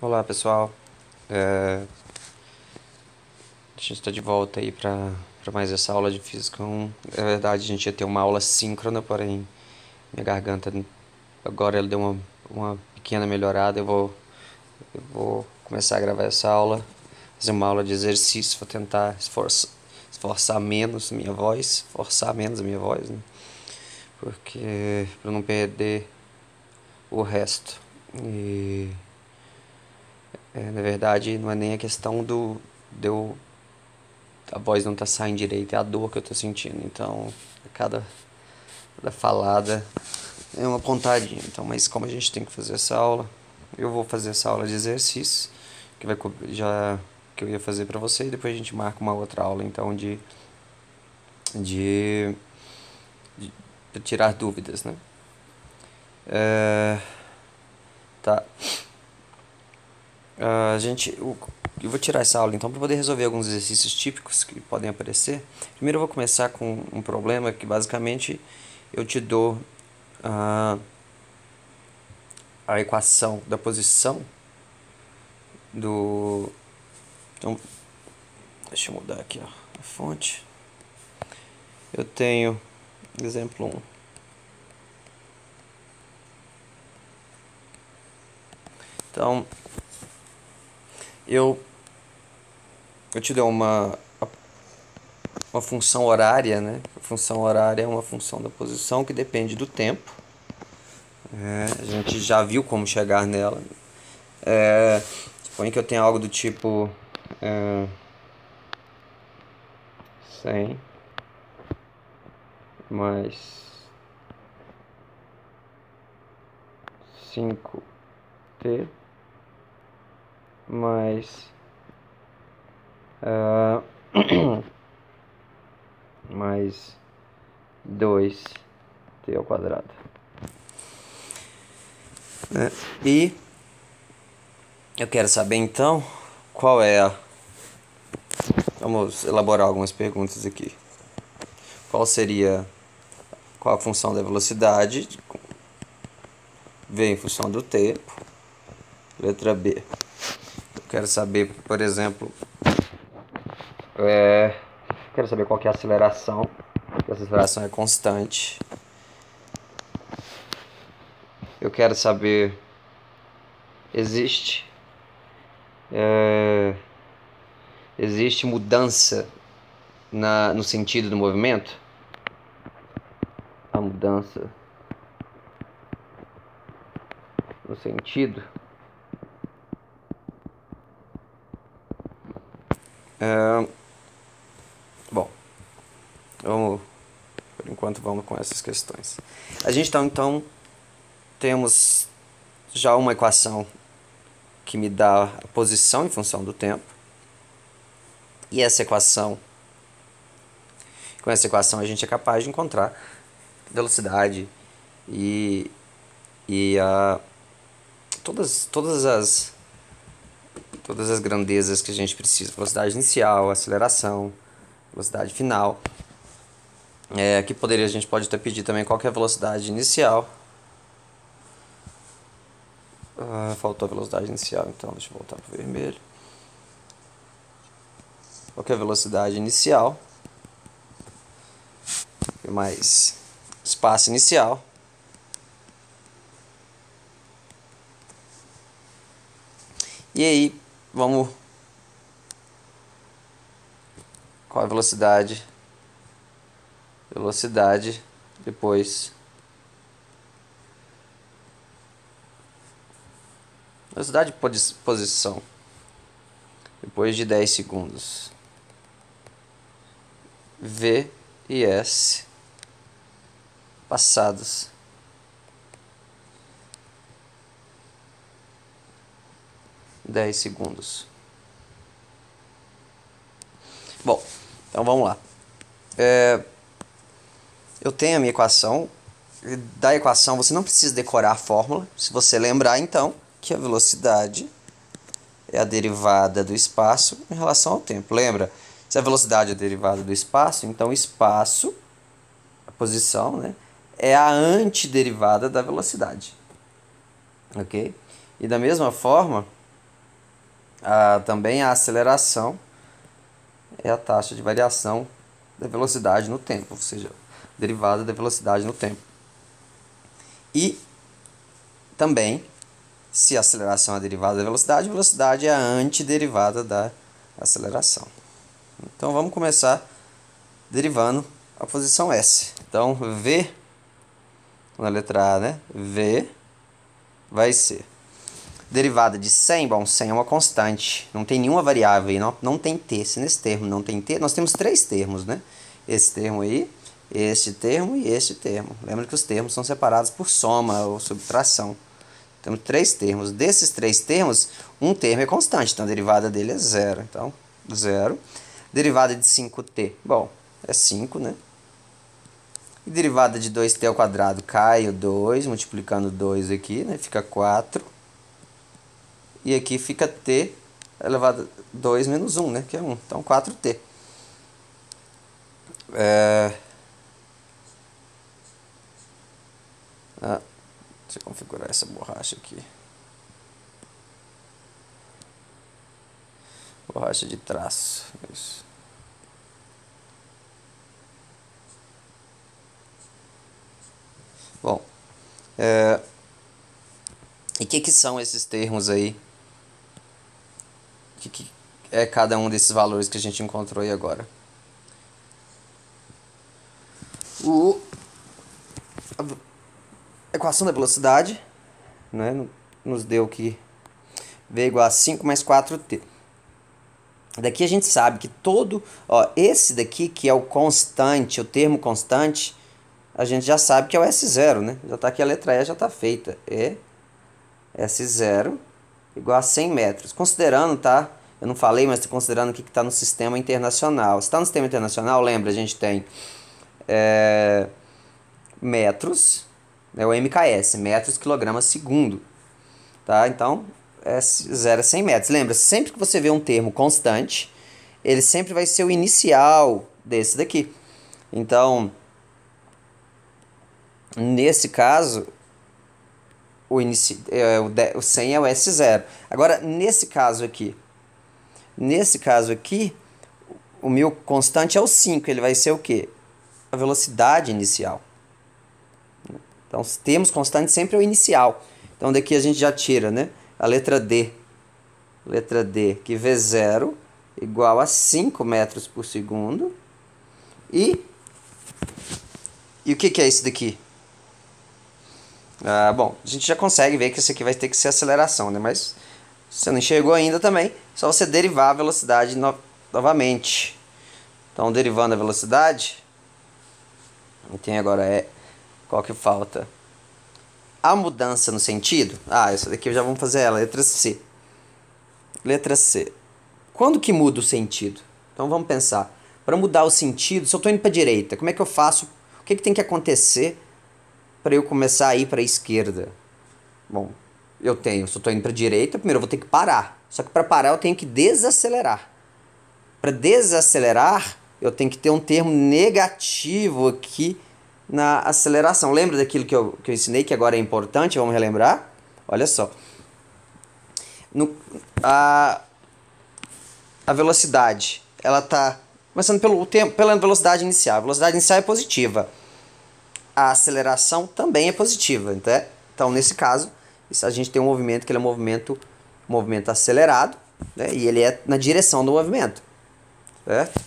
Olá pessoal, é, a gente está de volta aí para mais essa aula de Física 1. Na verdade a gente ia ter uma aula síncrona, porém minha garganta agora ela deu uma pequena melhorada. Eu vou começar a gravar essa aula, fazer uma aula de exercício, vou tentar esforçar menos minha voz, forçar menos a minha voz, né? Porque para não perder o resto. E na verdade não é nem a questão de eu a voz não tá saindo direito, é a dor que eu tô sentindo. Então, cada falada é uma pontadinha. Então, mas como a gente tem que fazer essa aula, eu vou fazer essa aula de exercício que vai já que eu ia fazer pra você e depois a gente marca uma outra aula então de, de tirar dúvidas, né? É, tá. Eu vou tirar essa aula então para poder resolver alguns exercícios típicos que podem aparecer. Primeiro eu vou começar com um problema que basicamente eu te dou a, a equação da posição do. Então, deixa eu mudar aqui ó, a fonte. Eu tenho exemplo 1. Então, eu, eu te dou uma função horária, né? A função horária é uma função da posição que depende do tempo. A gente já viu como chegar nela. Suponha que eu tenha algo do tipo 100 mais 5t mais ah, mais 2t ao quadrado. E eu quero saber então qual é a. Vamos elaborar algumas perguntas aqui. Qual a função da velocidade? V em função do tempo. Letra B. Eu quero saber, por exemplo, quero saber qual que é a aceleração. A aceleração é constante. Eu quero saber, existe existe mudança no sentido do movimento? A mudança no sentido. Bom, por enquanto vamos com essas questões. A gente então temos já uma equação que me dá a posição em função do tempo. E com essa equação a gente é capaz de encontrar velocidade e, e todas as grandezas que a gente precisa. Velocidade inicial, aceleração, velocidade final. Aqui a gente pode até pedir também qual que é a velocidade inicial. Faltou a velocidade inicial, então deixa eu voltar para o vermelho. Qual que é a velocidade inicial? Mais espaço inicial. E aí, vamos. Qual é a velocidade? Velocidade depois. Velocidade de posição depois de 10 segundos. V e S passados 10 segundos. Bom, então vamos lá. Eu tenho a minha equação. Da equação você não precisa decorar a fórmula. Se você lembrar então que a velocidade é a derivada do espaço em relação ao tempo. Lembra? Se a velocidade é a derivada do espaço, então o espaço, a posição, né, é a antiderivada da velocidade. Ok? E da mesma forma, Também a aceleração é a taxa de variação da velocidade no tempo, ou seja, derivada da velocidade no tempo. E também, se a aceleração é a derivada da velocidade, a velocidade é a antiderivada da aceleração. Então vamos começar derivando a posição S. Então V, na letra A, né? V vai ser derivada de 100, bom, 100 é uma constante, não tem nenhuma variável aí, não tem T. Se nesse termo não tem T, nós temos três termos, né? Esse termo aí, este termo e este termo. Lembra que os termos são separados por soma ou subtração. Temos três termos. Desses três termos, um termo é constante, então a derivada dele é zero. Então, zero. Derivada de 5t, bom, é 5, né? E derivada de 2t ao quadrado, cai o 2, multiplicando 2 aqui, né? Fica 4. E aqui fica t elevado a 2 menos 1, né? Que é 1. Então, 4t. Deixa eu configurar essa borracha aqui. Borracha de traço. Isso. Bom. E o que são esses termos aí? O que é cada um desses valores que a gente encontrou aí agora? A equação da velocidade, né, nos deu que V igual a 5 mais 4t. Daqui a gente sabe que esse daqui que é o constante, o termo constante, a gente já sabe que é o S0, né? Já está aqui a letra E, já está feita. E S0 igual a 100 metros. Considerando, tá? Eu não falei, mas estou considerando aqui que está no sistema internacional. Se está no sistema internacional, lembra, a gente tem metros, é o MKS, metros quilogramas segundo. Tá? Então, S0 é 100 metros. Lembra, sempre que você vê um termo constante, ele sempre vai ser o inicial desse daqui. Então, nesse caso, o 100 é o S0. Agora, nesse caso aqui, o meu constante é o 5. Ele vai ser o quê? A velocidade inicial. Então, termos constantes sempre é o inicial. Então, daqui a gente já tira, né? A letra D. Letra D, que V0 igual a 5 metros por segundo. E o que é isso daqui? Bom, a gente já consegue ver que isso aqui vai ter que ser aceleração, né? Mas se você não enxergou ainda também, só você derivar a velocidade novamente. Então, derivando a velocidade, tem agora qual que falta? A mudança no sentido. Essa daqui já vamos fazer ela, letra C. Letra C. Quando que muda o sentido? Então vamos pensar. Para mudar o sentido, se eu estou indo para a direita, como é que eu faço? O que tem que acontecer para eu começar a ir para a esquerda? Bom, se eu estou indo para a direita, primeiro eu vou ter que parar. Só que para parar eu tenho que desacelerar. Para desacelerar, eu tenho que ter um termo negativo aqui na aceleração. Lembra daquilo que eu ensinei, que agora é importante? Vamos relembrar? Olha só. A velocidade, ela está começando pela velocidade inicial. A velocidade inicial é positiva. A aceleração também é positiva. Então, nesse caso, a gente tem um movimento que ele é um movimento acelerado, né? E ele é na direção do movimento. Certo?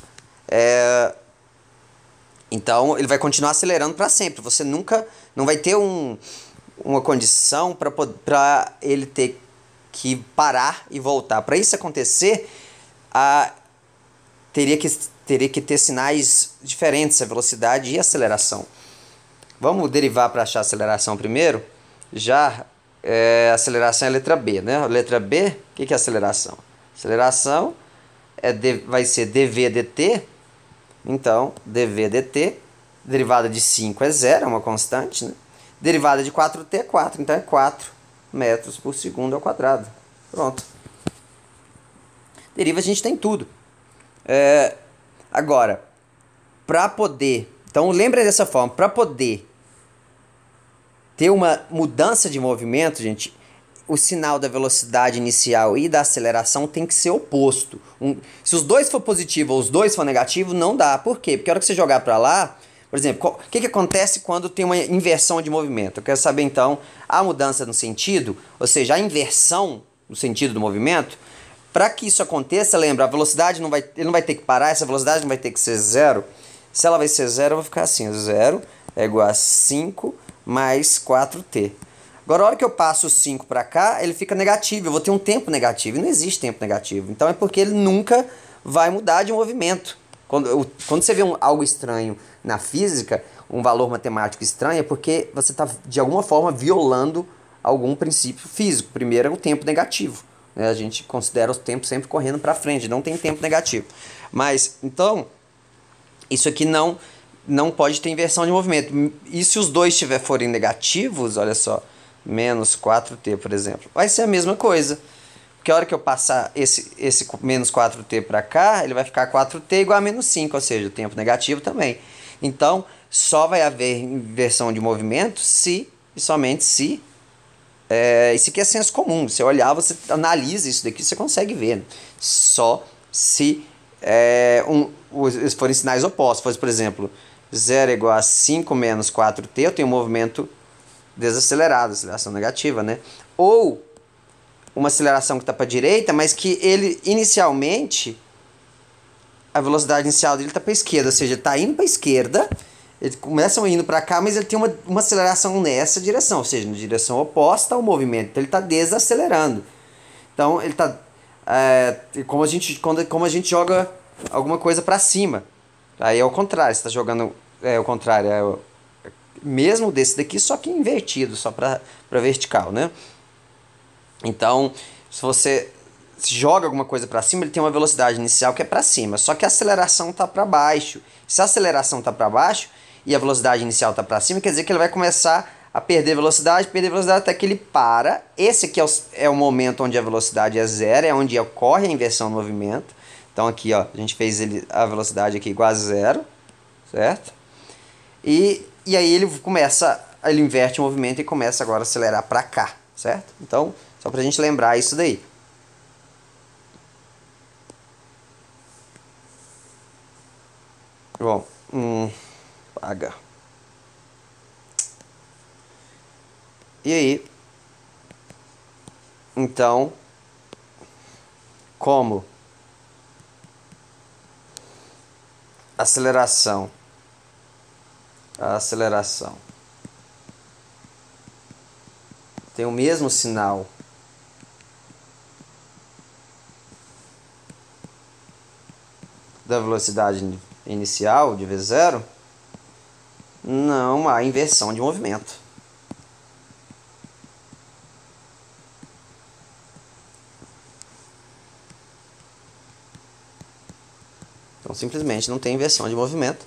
Então, ele vai continuar acelerando para sempre. Você nunca não vai ter uma condição para ele ter que parar e voltar. Para isso acontecer, teria que ter sinais diferentes, a velocidade e a aceleração. Vamos derivar para achar a aceleração primeiro. A aceleração é a letra B, né? A letra B, o que é aceleração? Aceleração vai ser dv dt. Então, dv dt, derivada de 5 é 0, é uma constante, né? Derivada de 4t é 4, então é 4 metros por segundo ao quadrado. Pronto. Deriva a gente tem tudo. Agora, para poder... Então, lembra dessa forma. Para poder ter uma mudança de movimento, gente, o sinal da velocidade inicial e da aceleração tem que ser oposto. Se os dois for positivo ou os dois for negativo, não dá. Por quê? Porque a hora que você jogar para lá, por exemplo, o que acontece quando tem uma inversão de movimento? Eu quero saber então a mudança no sentido, ou seja, a inversão no sentido do movimento. Para que isso aconteça, lembra, a velocidade ele não vai ter que parar, essa velocidade não vai ter que ser zero. Se ela vai ser zero, eu vou ficar assim, zero é igual a 5 mais 4t. Agora, a hora que eu passo o 5 para cá, ele fica negativo, eu vou ter um tempo negativo, e não existe tempo negativo. Então é porque ele nunca vai mudar de movimento. Quando você vê algo estranho na física, um valor matemático estranho, é porque você está, de alguma forma, violando algum princípio físico. Primeiro é o tempo negativo. Né? A gente considera o tempo sempre correndo para frente, não tem tempo negativo. Mas, então, isso aqui não pode ter inversão de movimento. E se os dois forem negativos, olha só, menos 4t, por exemplo, vai ser a mesma coisa. Porque a hora que eu passar esse menos 4t para cá, ele vai ficar 4t igual a menos 5, ou seja, o tempo negativo também. Então, só vai haver inversão de movimento se, e somente se, isso aqui é senso comum. Você olhar, você analisa isso daqui, você consegue ver. Né? Só se forem sinais opostos. Fosse, por exemplo, 0 é igual a 5 menos 4t, eu tenho um movimento desacelerado, aceleração negativa, né? Ou uma aceleração que está para a direita, mas que ele, inicialmente, a velocidade inicial dele está para a esquerda, ou seja, está indo para a esquerda, ele começa indo para cá, mas ele tem uma aceleração nessa direção, ou seja, na direção oposta ao movimento, então ele está desacelerando. Então, ele está... como a gente joga alguma coisa para cima, aí é o contrário, você está jogando... o contrário, mesmo desse daqui, só que invertido, só para vertical, né? Então, se você joga alguma coisa para cima, ele tem uma velocidade inicial que é para cima, só que a aceleração está para baixo. Se a aceleração está para baixo e a velocidade inicial está para cima, quer dizer que ele vai começar a perder velocidade até que ele para. Esse aqui é o momento onde a velocidade é zero, é onde ocorre a inversão do movimento. Então aqui, ó, a gente fez a velocidade aqui igual a zero, certo? E aí ele inverte o movimento e começa agora a acelerar para cá, certo? Então, só para a gente lembrar isso daí. Bom, paga. E aí, então, como a aceleração tem o mesmo sinal da velocidade inicial de v0, não há inversão de movimento. Então simplesmente não tem inversão de movimento.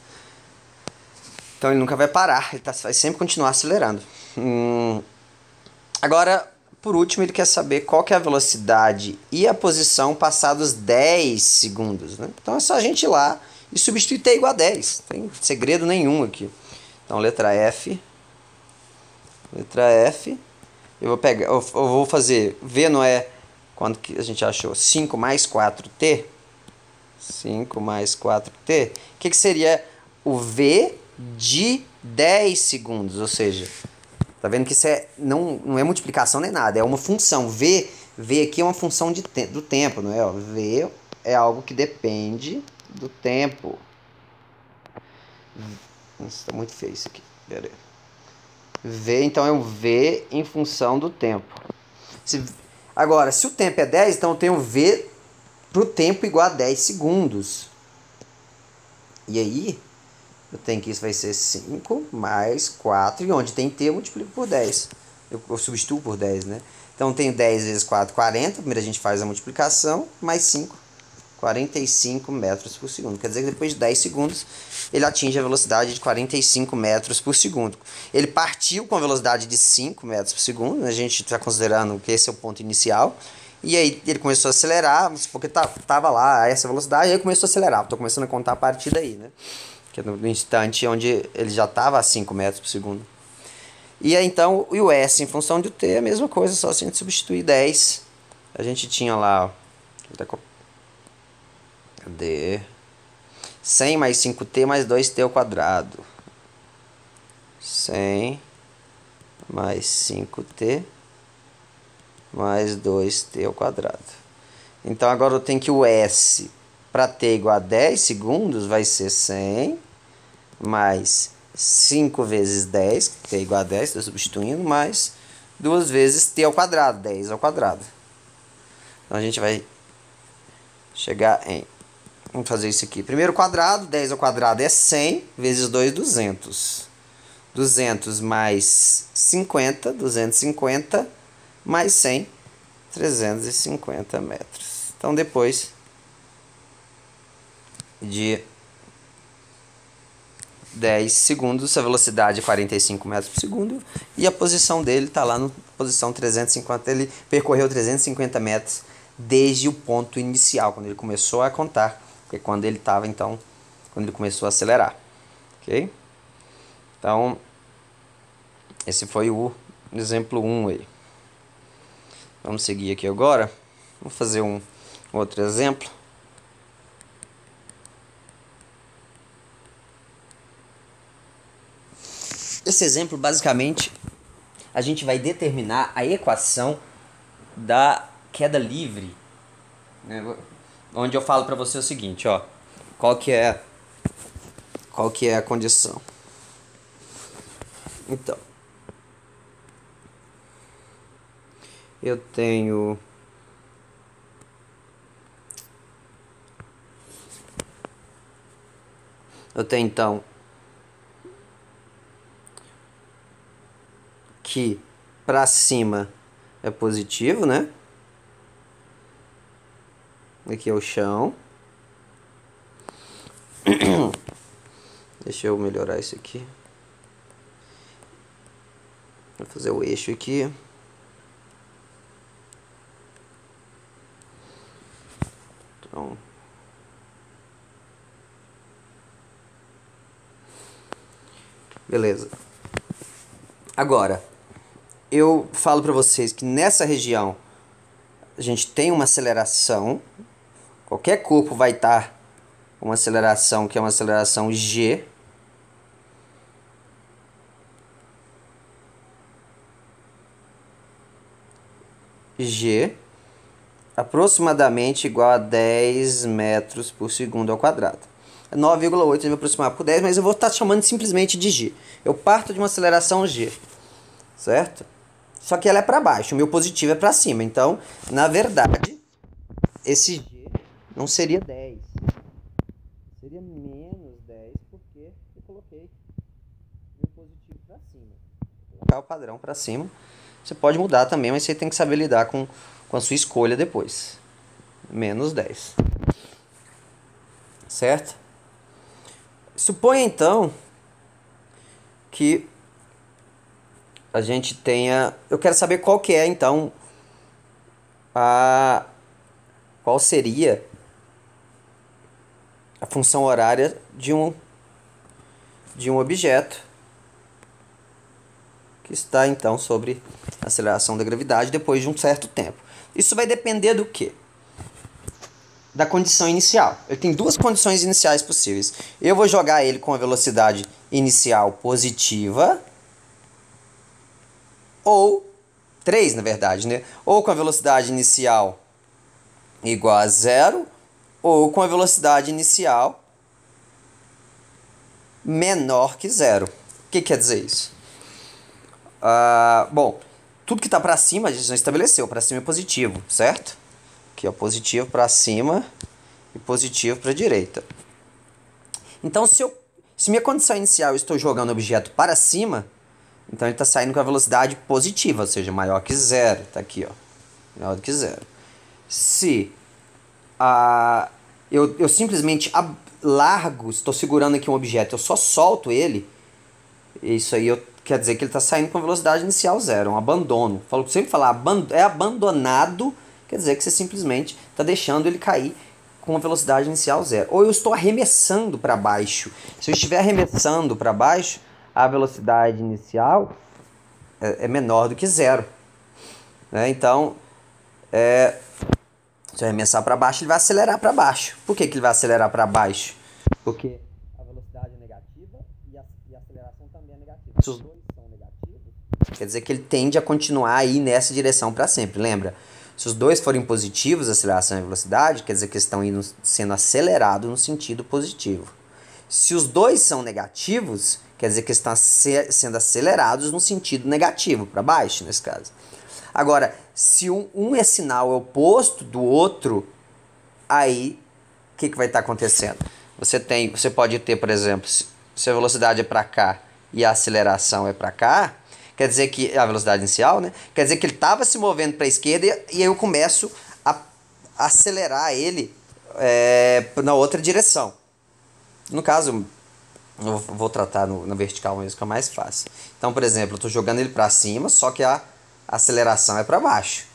Então ele nunca vai parar, ele vai sempre continuar acelerando. Agora, por último, ele quer saber qual que é a velocidade e a posição passados 10 segundos. Né? Então é só a gente ir lá e substituir t igual a 10. Não tem segredo nenhum aqui. Então letra F. Eu vou fazer, V não é, quando que a gente achou? 5 mais 4t. 5 mais 4t. O que seria o V de 10 segundos? Ou seja, tá vendo que isso não é multiplicação nem nada, é uma função. V aqui é uma função do tempo, não é? Ó, V é algo que depende do tempo. Nossa, tá muito feio isso aqui. Pera aí. V, então é um V em função do tempo. Agora, se o tempo é 10, então eu tenho V pro tempo igual a 10 segundos. E aí, eu tenho que isso vai ser 5 mais 4, e onde tem t eu multiplico por 10. Eu substituo por 10, né? Então eu tenho 10 vezes 4, 40. Primeiro a gente faz a multiplicação, mais 5, 45 metros por segundo. Quer dizer que depois de 10 segundos, ele atinge a velocidade de 45 metros por segundo. Ele partiu com a velocidade de 5 metros por segundo, né? A gente está considerando que esse é o ponto inicial. E aí ele começou a acelerar, porque estava lá a essa velocidade, aí ele começou a acelerar. Estou começando a contar a partir daí, né? Que é no instante onde ele já estava a 5 metros por segundo. E aí, então, o S em função de t é a mesma coisa, só se a gente substituir 10. A gente tinha lá, ó, cadê? 100 mais 5t mais 2t ao quadrado. 100 mais 5t mais 2t ao quadrado. Então agora eu tenho que o S para t igual a 10 segundos vai ser 100 mais 5 vezes 10, que t é igual a 10, estou substituindo, mais 2 vezes t ao quadrado, 10 ao quadrado. Então a gente vai chegar em... Vamos fazer isso aqui. Primeiro quadrado, 10 ao quadrado é 100, vezes 2, 200. 200 mais 50, 250, mais 100, 350 metros. Então, depois de 10 segundos, a velocidade é 45 metros por segundo e a posição dele está lá na posição 350. Ele percorreu 350 metros desde o ponto inicial, quando ele começou a contar, que é quando ele estava, então, quando ele começou a acelerar. Ok? Então, esse foi o exemplo 1 aí. Vamos seguir aqui agora. Vamos fazer um outro exemplo. Esse exemplo, basicamente, a gente vai determinar a equação da queda livre, né? Onde eu falo para você o seguinte, ó, qual que é a condição. Então, eu tenho então que para cima é positivo, né? Aqui é o chão. Deixa eu melhorar isso aqui. Vou fazer o eixo aqui. Então, beleza. Agora, eu falo para vocês que nessa região a gente tem uma aceleração. Qualquer corpo vai estar com uma aceleração que é uma aceleração g. G aproximadamente igual a 10 metros por segundo ao quadrado. 9,8 eu vou aproximar por 10, mas eu vou estar chamando simplesmente de g. Eu parto de uma aceleração g, certo? Só que ela é para baixo, o meu positivo é para cima. Então, na verdade, esse g não seria 10. Seria menos 10, porque eu coloquei meu positivo para cima. Vou colocar o padrão para cima. Você pode mudar também, mas você tem que saber lidar com a sua escolha depois. Menos 10. Certo? Suponha então que a gente tenha... Eu quero saber qual que é então qual seria a função horária de um objeto que está então sobre a aceleração da gravidade depois de um certo tempo. Isso vai depender do quê? Da condição inicial. Eu tenho duas condições iniciais possíveis. Eu vou jogar ele com a velocidade inicial positiva, ou 3 na verdade, né? Ou com a velocidade inicial igual a 0, ou com a velocidade inicial menor que 0. O que quer dizer isso? Bom, tudo que está para cima a gente já estabeleceu. Para cima é positivo, certo? Aqui, ó, positivo para cima e positivo para a direita. Então, se minha condição inicial eu estou jogando o objeto para cima, então ele está saindo com a velocidade positiva, ou seja, maior que 0. Está aqui, ó, maior do que 0. Se eu simplesmente largo, estou segurando aqui um objeto, eu só solto ele, isso aí quer dizer que ele está saindo com a velocidade inicial 0, um abandono. Sempre falar é abandonado, quer dizer que você simplesmente está deixando ele cair com a velocidade inicial 0. Ou eu estou arremessando para baixo. Se eu estiver arremessando para baixo, a velocidade inicial é menor do que zero. Né? Então, se eu arremessar para baixo, ele vai acelerar para baixo. Por que ele vai acelerar para baixo? Porque a velocidade é negativa e a aceleração também é negativa. Se os dois são negativos, quer dizer que ele tende a continuar aí nessa direção para sempre. Lembra? Se os dois forem positivos, aceleração e velocidade, quer dizer que eles estão sendo acelerados no sentido positivo. Se os dois são negativos, quer dizer que eles estão sendo acelerados no sentido negativo, para baixo, nesse caso. Agora, se um é sinal oposto do outro, aí o que vai estar acontecendo? Você pode ter, por exemplo, se a velocidade é para cá e a aceleração é para cá, quer dizer que a velocidade inicial, né? Quer dizer que ele estava se movendo para a esquerda e eu começo a acelerar ele na outra direção. No caso, eu vou tratar na vertical mesmo, que é mais fácil. Então, por exemplo, eu estou jogando ele para cima, só que a aceleração é para baixo.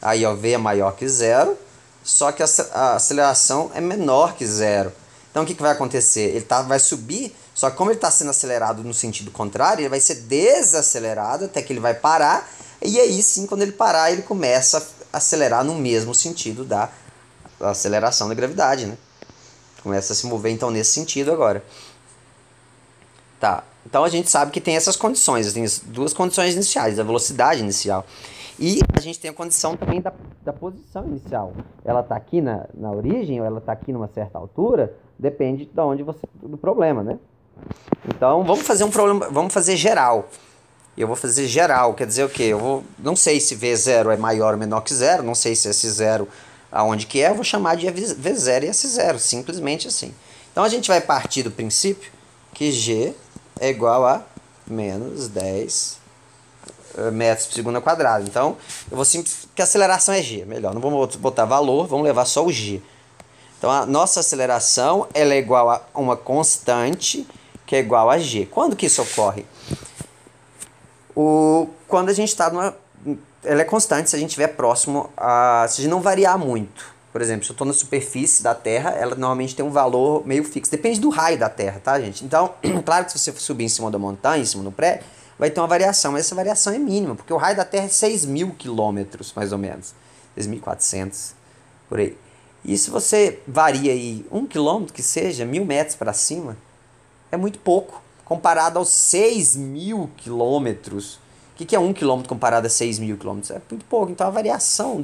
Aí, ó, V é maior que zero, só que a aceleração é menor que zero. Então, o que vai acontecer? Ele vai subir, só que como ele está sendo acelerado no sentido contrário, ele vai ser desacelerado até que ele vai parar. E aí, sim, quando ele parar, ele começa a acelerar no mesmo sentido da aceleração da gravidade, né? Começa a se mover, então, nesse sentido agora. Tá. Então, a gente sabe que tem essas condições. Tem duas condições iniciais. A velocidade inicial. E a gente tem a condição também da posição inicial. Ela está aqui na origem ou ela está aqui numa certa altura. Depende de onde do problema, né? Então, vamos fazer um problema. Vamos fazer geral. Eu vou fazer geral. Quer dizer o quê? Não sei se V0 é maior ou menor que zero. Não sei se S0 aonde que é, eu vou chamar de V0 e S0, simplesmente assim. Então a gente vai partir do princípio que G é igual a menos 10 metros por segundo ao quadrado. Então eu vou simplificar que a aceleração é G, melhor, não vamos botar valor, vamos levar só o G. Então a nossa aceleração ela é igual a uma constante que é igual a G. Quando que isso ocorre? Quando a gente está numa... Ela é constante se a gente estiver próximo a... Se a gente não variar muito. Por exemplo, se eu estou na superfície da Terra, ela normalmente tem um valor meio fixo. Depende do raio da Terra, tá, gente? Então, claro que se você subir em cima da montanha, em cima do prédio, vai ter uma variação. Mas essa variação é mínima, porque o raio da Terra é 6.000 quilômetros, mais ou menos. 6.400, por aí. E se você varia aí 1 quilômetro, que seja, 1.000 metros para cima, é muito pouco. Comparado aos 6.000 quilômetros. O que é 1 quilômetro comparado a 6.000 quilômetros? É muito pouco. Então a variação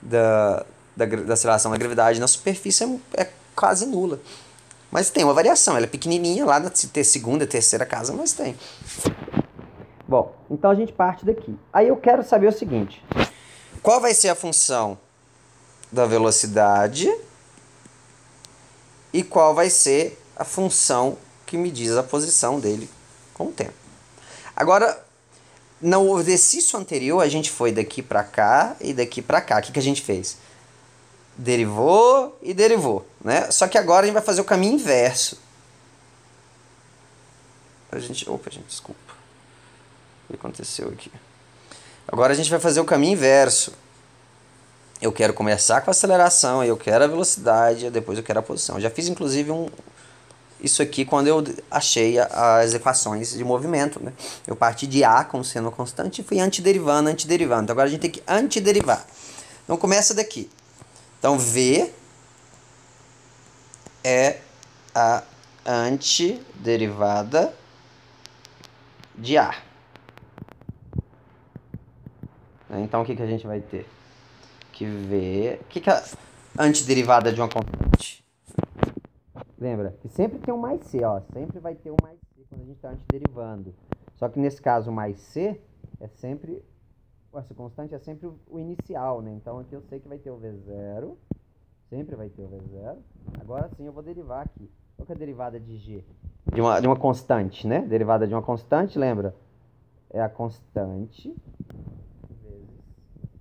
da aceleração da gravidade na superfície é quase nula. Mas tem uma variação. Ela é pequenininha lá na segunda, terceira casa, mas tem. Bom, então a gente parte daqui. Aí eu quero saber o seguinte. Qual vai ser a função da velocidade e qual vai ser a função que me diz a posição dele com o tempo. Agora, no exercício anterior, a gente foi daqui para cá e daqui para cá. O que a gente fez? Derivou e derivou, né? Só que agora a gente vai fazer o caminho inverso. Opa, gente, desculpa. O que aconteceu aqui? Agora a gente vai fazer o caminho inverso. Eu quero começar com a aceleração, eu quero a velocidade, depois eu quero a posição. Eu já fiz, inclusive, isso aqui quando eu achei as equações de movimento, né? Eu parti de A como sendo uma constante e fui antiderivando. Então agora a gente tem que antiderivar. Então começa daqui. Então V é a antiderivada de A. Então o que a gente vai ter? Que V... O que é a antiderivada de uma constante? Lembra? Que sempre tem um mais C, ó. Sempre vai ter um mais C quando a gente está antiderivando. Só que nesse caso, o mais C é sempre... Essa constante é sempre o inicial, né? Então aqui eu sei que vai ter o V0. Sempre vai ter o V0. Agora sim eu vou derivar aqui. Qual que é a derivada de G? De uma constante, né? Derivada de uma constante, lembra? É a constante vezes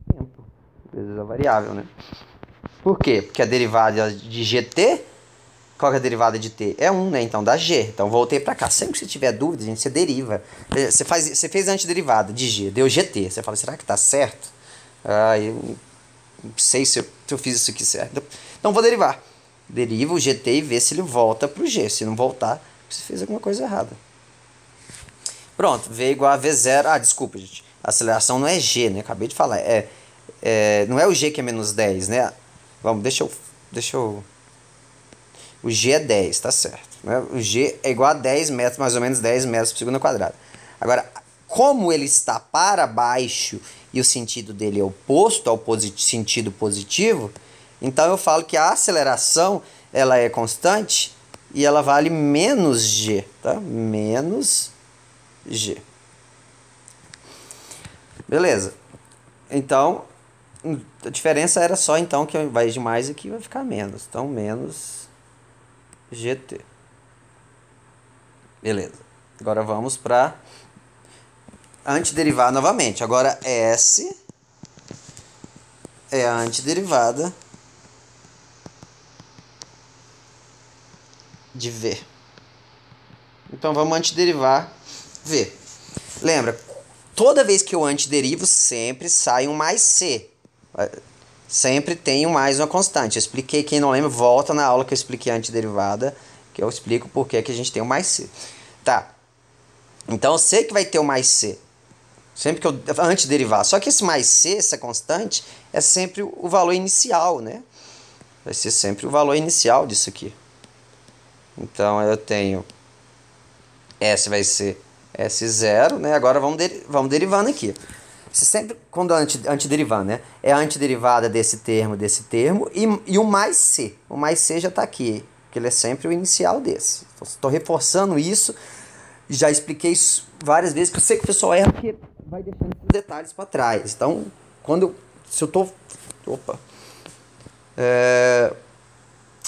tempo. Vezes a variável, né? Por quê? Porque a derivada de GT... Qual é a derivada de t? É 1, né? Então dá g. Então voltei para cá. Sempre que você tiver dúvida, gente, você deriva. Você fez a antiderivada de g, deu gt. Você fala, será que tá certo? Eu não sei se eu fiz isso aqui certo. Então vou derivar. Deriva o gt e vê se ele volta pro g. Se não voltar, você fez alguma coisa errada. Pronto, V igual a V0. Ah, desculpa, gente. A aceleração não é G, né? Acabei de falar. Não é o G que é menos 10, né? Vamos, deixa eu... O G é 10, tá certo. Né? O G é igual a 10 metros, mais ou menos 10 metros por segundo ao quadrado. Agora, como ele está para baixo e o sentido dele é oposto ao sentido positivo, então eu falo que a aceleração ela é constante e ela vale menos G, tá? Menos G. Beleza. Então, a diferença era só então que ao invés de mais aqui vai ficar menos. Então, menos GT. Beleza. Agora vamos para antiderivar novamente. Agora S é a antiderivada de V. Então vamos antiderivar V. Lembra, toda vez que eu antiderivo, sempre sai um mais C. Sempre tem um mais uma constante. Eu expliquei, quem não lembra, volta na aula que eu expliquei a antiderivada, que eu explico por que a gente tem o mais C. Tá. Então eu sei que vai ter o mais C. Sempre que eu antiderivar. Só que esse mais C, essa constante, é sempre o valor inicial, né? Vai ser sempre o valor inicial disso aqui. Então eu tenho S vai ser S0, né? Agora vamos derivando aqui. Você sempre, quando antiderivando, né? É a antiderivada desse termo e o mais C. O mais C já está aqui, porque ele é sempre o inicial desse. Estou reforçando isso. Já expliquei isso várias vezes, que eu sei que o pessoal erra porque vai deixando os detalhes para trás. Então, se eu tô... Opa!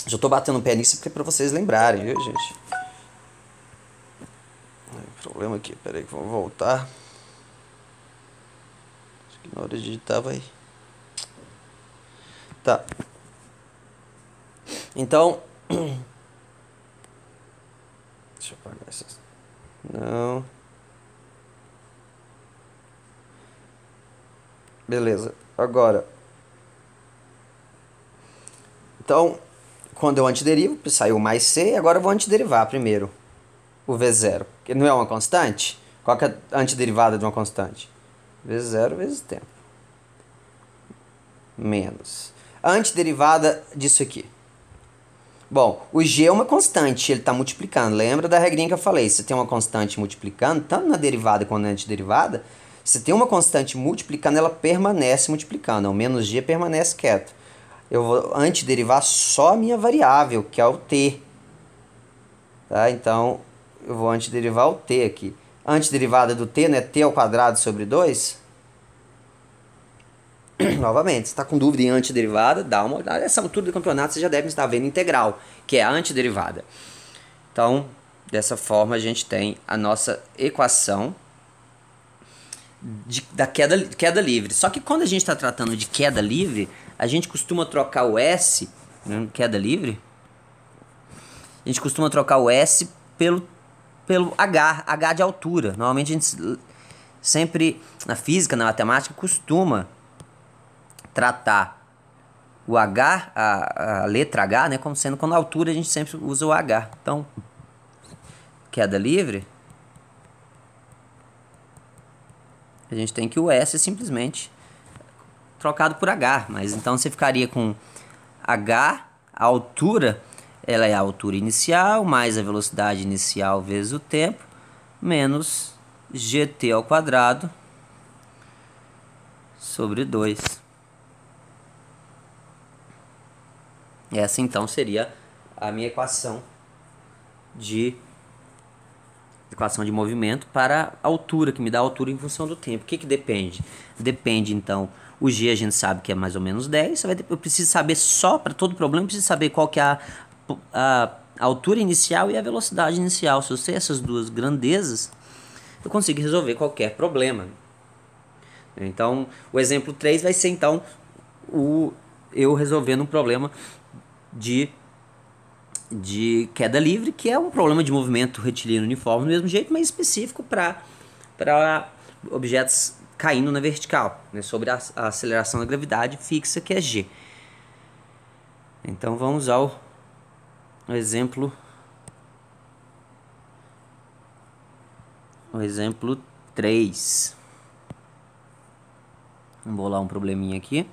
Se eu tô batendo o pé nisso, é porque é pra vocês lembrarem, viu, gente? Problema aqui, peraí que vamos voltar. Acho que na hora de digitar vai... Tá. Então... Deixa eu apagar essas... Não... Beleza. Agora... Então, quando eu antiderivo, saiu mais C, agora eu vou antiderivar primeiro o V0. Que não é uma constante? Qual que é a antiderivada de uma constante? V0 vezes tempo. Menos. A antiderivada disso aqui. Bom, o G é uma constante, ele está multiplicando. Lembra da regrinha que eu falei? Se tem uma constante multiplicando, tanto na derivada quanto na antiderivada, se tem uma constante multiplicando, ela permanece multiplicando. O menos G permanece quieto. Eu vou antiderivar só a minha variável, que é o t. Tá? Então, eu vou antiderivar o t aqui. A antiderivada do t, né? T ao quadrado sobre 2. Novamente, se está com dúvida em antiderivada, dá uma olhada. Essa altura do campeonato você já deve estar vendo integral, que é a antiderivada. Então, dessa forma, a gente tem a nossa equação da queda livre. Só que quando a gente está tratando de queda livre, a gente costuma trocar o S, né, queda livre, a gente costuma trocar o S pelo H de altura. Normalmente a gente sempre, na física, na matemática, costuma tratar o H, a letra H, né, como sendo quando a altura a gente sempre usa o H. Então, queda livre, a gente tem que o S é simplesmente trocado por H, mas então você ficaria com H, a altura, ela é a altura inicial, mais a velocidade inicial vezes o tempo, menos GT ao quadrado sobre 2. Essa então seria a minha equação de movimento para a altura, que me dá a altura em função do tempo. O que depende? Depende, então, o G a gente sabe que é mais ou menos 10. Eu preciso saber só, para todo problema, eu preciso saber qual que é a altura inicial e a velocidade inicial. Se eu sei essas duas grandezas, eu consigo resolver qualquer problema. Então, o exemplo 3 vai ser, então, eu resolvendo um problema de queda livre, que é um problema de movimento retilíneo uniforme do mesmo jeito, mas específico para objetos caindo na vertical, né, sobre a aceleração da gravidade fixa, que é G. Então vamos ao exemplo o exemplo 3. Vamos bolar um probleminha aqui.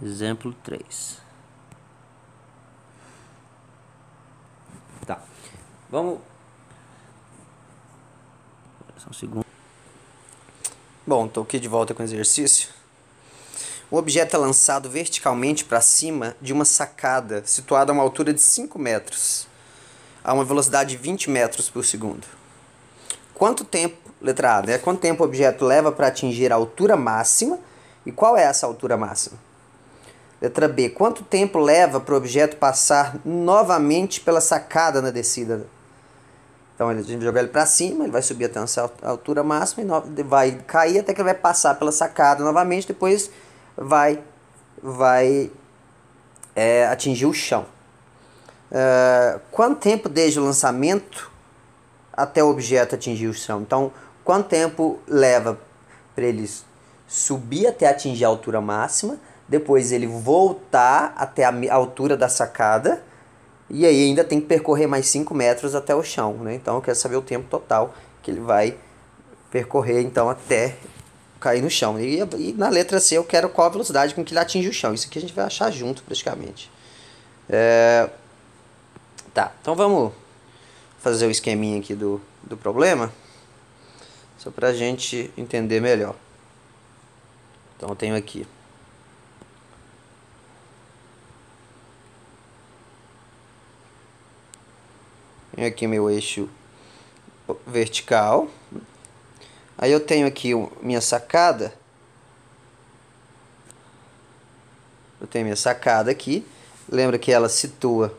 Exemplo 3. Tá. Vamos... Só um segundo. Bom, estou aqui de volta com o exercício. O objeto é lançado verticalmente para cima de uma sacada situada a uma altura de 5 metros, a uma velocidade de 20 metros por segundo. Quanto tempo, letra A, né? Quanto tempo o objeto leva para atingir a altura máxima e qual é essa altura máxima? Letra B, quanto tempo leva para o objeto passar novamente pela sacada na descida? Então a gente vai jogar ele para cima, ele vai subir até essa altura máxima e vai cair até que ele vai passar pela sacada novamente, depois vai atingir o chão. Quanto tempo desde o lançamento até o objeto atingir o chão? Então, quanto tempo leva para ele subir até atingir a altura máxima, depois ele voltar até a altura da sacada, e aí ainda tem que percorrer mais 5 metros até o chão, né? Então eu quero saber o tempo total que ele vai percorrer então até cair no chão. E na letra C eu quero qual a velocidade com que ele atinge o chão. Isso aqui a gente vai achar junto praticamente. Tá, então vamos fazer o esqueminha aqui do problema, só para a gente entender melhor. Então eu tenho aqui meu eixo vertical. Aí eu tenho aqui minha sacada. Eu tenho minha sacada aqui. Lembra que ela situa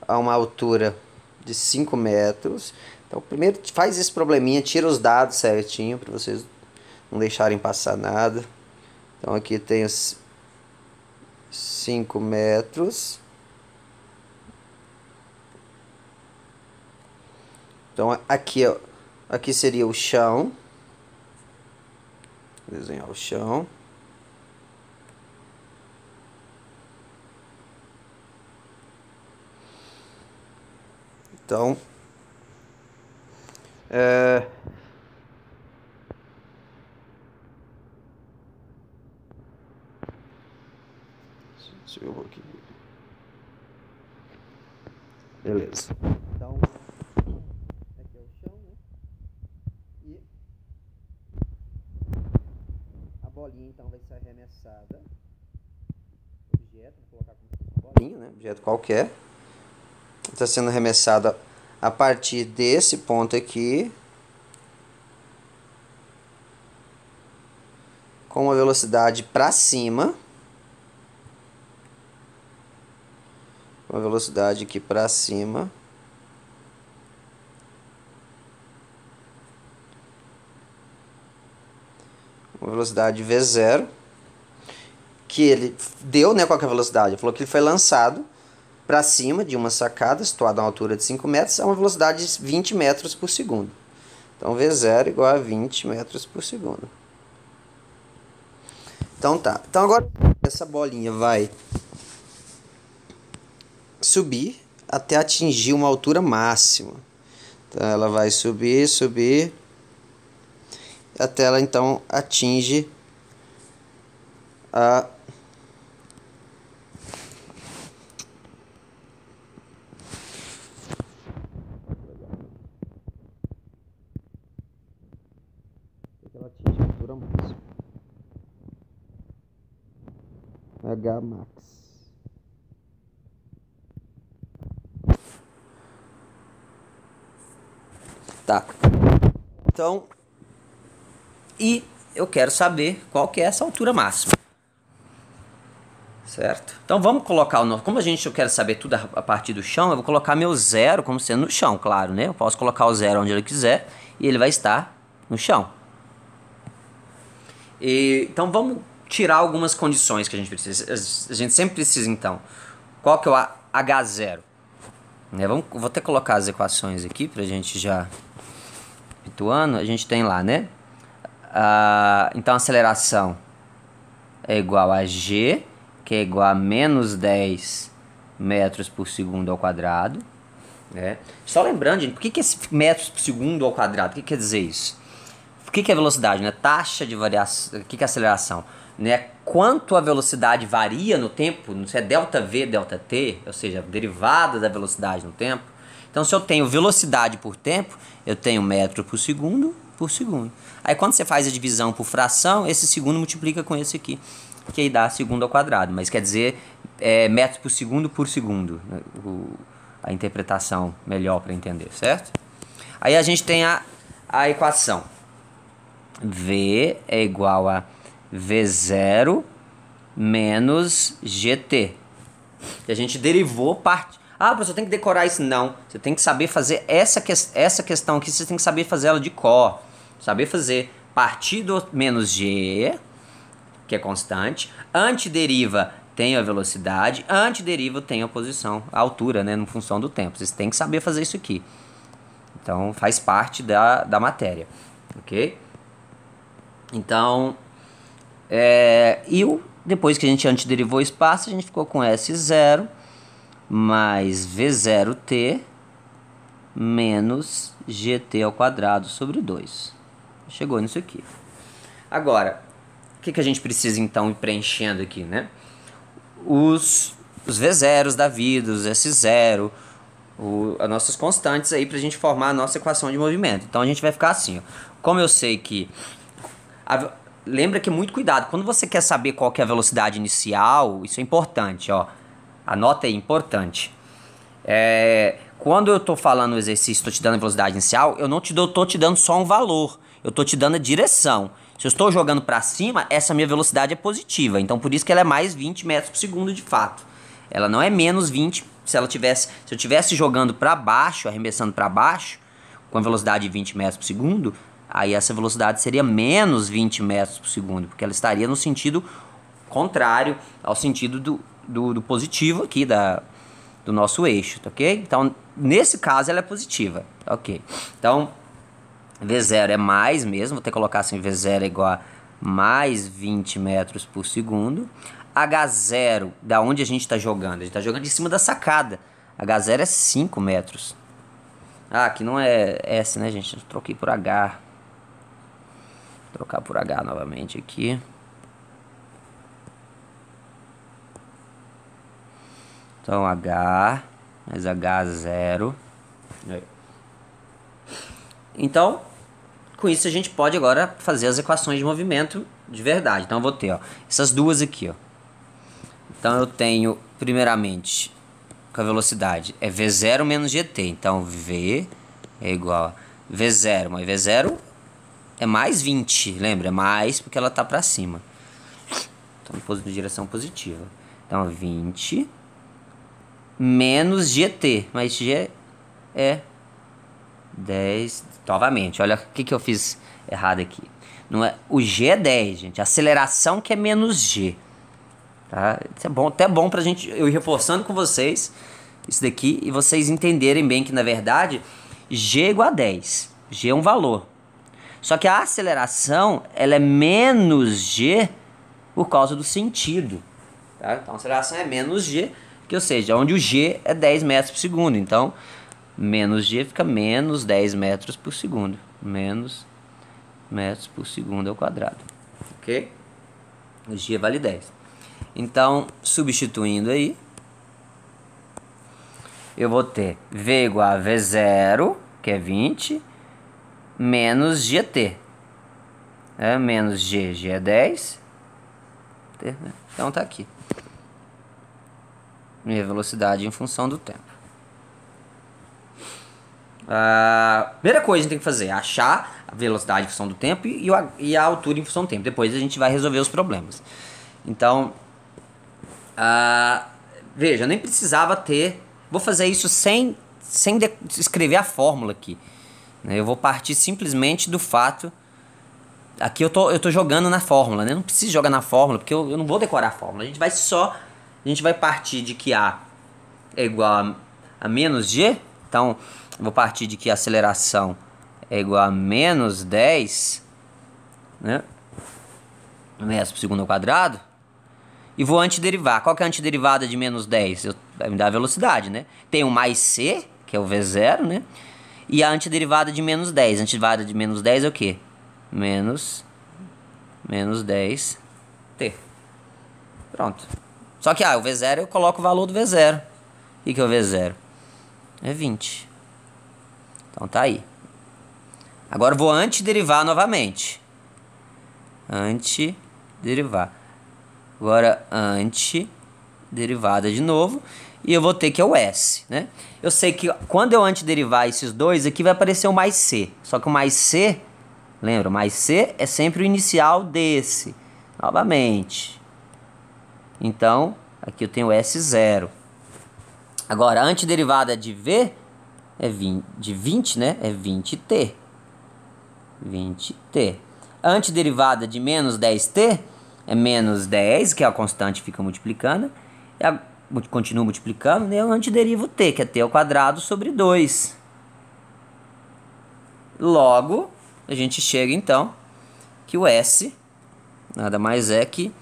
a uma altura de 5 metros. Então primeiro faz esse probleminha, tira os dados certinho para vocês não deixarem passar nada. Então aqui eu tenho 5 metros. Então aqui, ó, aqui seria o chão. Vou desenhar o chão. Então, deixa eu ver aqui. Beleza. Então, aqui é o chão, né? E a bolinha então vai ser arremessada. Objeto, vou colocar como uma bolinha, né? Objeto qualquer. Está sendo arremessada a partir desse ponto aqui, com uma velocidade para cima, uma velocidade aqui para cima, uma velocidade V0, que ele deu, né, qual que é a velocidade? Ele falou que ele foi lançado para cima de uma sacada situada a uma altura de 5 metros a uma velocidade de 20 metros por segundo. Então V0 igual a 20 metros por segundo. Então tá. Então agora essa bolinha vai subir até atingir uma altura máxima. Então ela vai subir, subir, até ela então atinge a altura máxima. H max. Tá. Então, e eu quero saber qual que é essa altura máxima. Certo? Então vamos colocar o nosso... Como eu quero saber tudo a partir do chão, eu vou colocar meu zero como sendo no chão, claro, né? Eu posso colocar o zero onde eu quiser e ele vai estar no chão. Então vamos tirar algumas condições que a gente precisa. A gente sempre precisa, então. Qual que é o H0? Vou até colocar as equações aqui pra gente já habituando. A gente tem lá, né? Então a aceleração é igual a G, que é igual a menos 10 metros por segundo ao quadrado. né? Só lembrando, gente, por que esse metros por segundo ao quadrado? O que quer dizer isso? O que é velocidade, né? Taxa de variação. O que é aceleração? Né? Quanto a velocidade varia no tempo, não sei, é delta V, delta T, ou seja, a derivada da velocidade no tempo. Então, se eu tenho velocidade por tempo, eu tenho metro por segundo. Aí, quando você faz a divisão por fração, esse segundo multiplica com esse aqui, que aí dá segundo ao quadrado. Mas quer dizer metros por segundo, né? A interpretação melhor para entender, certo? Aí a gente tem a equação. V é igual a V0 menos GT. E a gente derivou parte. Ah, professor, tem que decorar isso? Não. Você tem que saber fazer essa questão aqui, você tem que saber fazer ela de cor. Saber fazer partir do menos G, que é constante. Antideriva tem a velocidade. Antideriva tem a posição, a altura, né, em função do tempo. Vocês têm que saber fazer isso aqui. Então, faz parte da matéria. Ok? Então, depois que a gente antiderivou o espaço, a gente ficou com S0 mais V0t menos GT ao quadrado sobre 2. Chegou nisso aqui. Agora, o que a gente precisa então ir preenchendo aqui, né? Os V0s da vida, os S0, as nossas constantes aí pra gente formar a nossa equação de movimento. Então a gente vai ficar assim, ó. Como eu sei que... lembra que muito cuidado, quando você quer saber qual que é a velocidade inicial, isso é importante, ó. Anota aí, importante. Quando eu tô falando o exercício, tô te dando a velocidade inicial, eu não tô te dando só um valor, eu tô te dando a direção. Se eu estou jogando para cima, essa minha velocidade é positiva, então por isso que ela é mais 20 metros por segundo de fato. Ela não é menos 20, se eu tivesse jogando para baixo, arremessando para baixo, com a velocidade de 20 metros por segundo, aí essa velocidade seria menos 20 metros por segundo, porque ela estaria no sentido contrário ao sentido do positivo aqui do nosso eixo, tá ok? Então, nesse caso, ela é positiva, ok? Então, V0 é mais mesmo, vou ter que colocar assim, V0 é igual a mais 20 metros por segundo. H0, da onde a gente está jogando? A gente está jogando de cima da sacada. H0 é 5 metros. Ah, aqui não é S, né, gente? Eu troquei por H. Vou trocar por H novamente aqui. Então, H mais H0. Então, com isso a gente pode agora fazer as equações de movimento de verdade. Então, eu vou ter, ó, essas duas aqui, ó. Então, eu tenho, primeiramente, com a velocidade, é V0 menos GT. Então, V é igual a V0, mas V0 é mais 20, lembra? É mais porque ela tá para cima. Então, em direção positiva. Então, 20 menos GT, mas G é 10. Novamente, olha o que eu fiz errado aqui. Não é, o G é 10, gente. A aceleração que é menos G. Tá? Isso é bom, até bom pra gente eu ir reforçando com vocês isso daqui e vocês entenderem bem que, na verdade, G é igual a 10. G é um valor. Só que a aceleração, ela é menos G por causa do sentido. Tá? Então, a aceleração é menos G, que, ou seja, onde o G é 10 metros por segundo. Então, menos G fica menos 10 metros por segundo. Menos metros por segundo ao quadrado. Ok? O G vale 10. Então, substituindo aí, eu vou ter V igual a V0, que é 20, menos GT. Menos G, G é 10. Então tá aqui. Minha velocidade em função do tempo. A primeira coisa que a gente tem que fazer é achar a velocidade em função do tempo e a altura em função do tempo. Depois a gente vai resolver os problemas. Então, veja, eu nem precisava ter... Vou fazer isso sem escrever a fórmula aqui. Eu vou partir simplesmente do fato... Aqui eu tô jogando na fórmula, né? Eu não preciso jogar na fórmula, porque eu não vou decorar a fórmula. A gente vai partir de que A é igual a menos G. Então, eu vou partir de que a aceleração é igual a menos 10, né, metros por segundo ao quadrado. E vou antiderivar. Qual que é a antiderivada de menos 10? Vai me dar a velocidade, né? Tem o mais C, que é o V0, né? E a antiderivada de menos 10. A antiderivada de menos 10 é o quê? Menos 10t. Pronto. Só que, o V0 eu coloco o valor do V0. O que é o V0? É 20. Então tá aí. Agora eu vou antiderivar novamente. Antiderivar. Agora antiderivada de novo. E eu vou ter que é o S, né? Eu sei que quando eu antiderivar esses dois aqui vai aparecer o mais C. Só que o mais C, lembra, o mais C é sempre o inicial desse. Novamente. Então, aqui eu tenho S0. Agora, a antiderivada de V é de 20, né? É 20t. 20t. A antiderivada de menos 10t é menos 10, que é a constante, fica multiplicando. Continua multiplicando, né? Eu antiderivo t, que é t ao quadrado sobre 2. Logo, a gente chega então que o S nada mais é que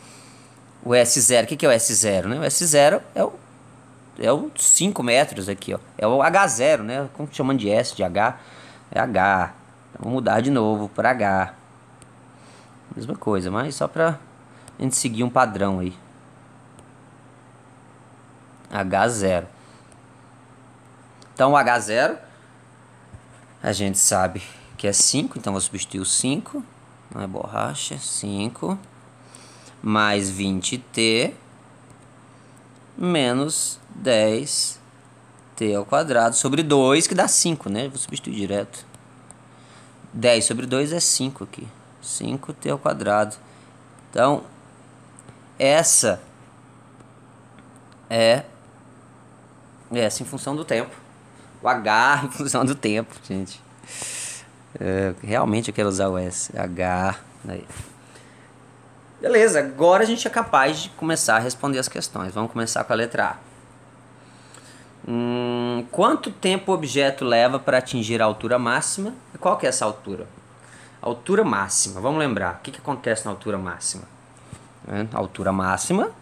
o S0. O que é o S0? Né? O S0 é o 5 metros aqui, ó. É o H0, né? Como chamando de S, de H? É H. Então, vamos mudar de novo para H. Mesma coisa, mas só para a gente seguir um padrão aí. H0. Então, o H0, a gente sabe que é 5, então vou substituir o 5. Não é borracha, 5. Mais 20t menos 10t ao quadrado sobre 2, que dá 5, né? Vou substituir direto. 10 sobre 2 é 5 aqui. 5t ao quadrado. Então, essa é S em função do tempo. O H em função do tempo, gente. Realmente eu quero usar o S. H. Aí. Beleza, agora a gente é capaz de começar a responder as questões. Vamos começar com a letra A. Quanto tempo o objeto leva para atingir a altura máxima? E qual que é essa altura? Altura máxima, vamos lembrar. O que acontece na altura máxima? A altura máxima...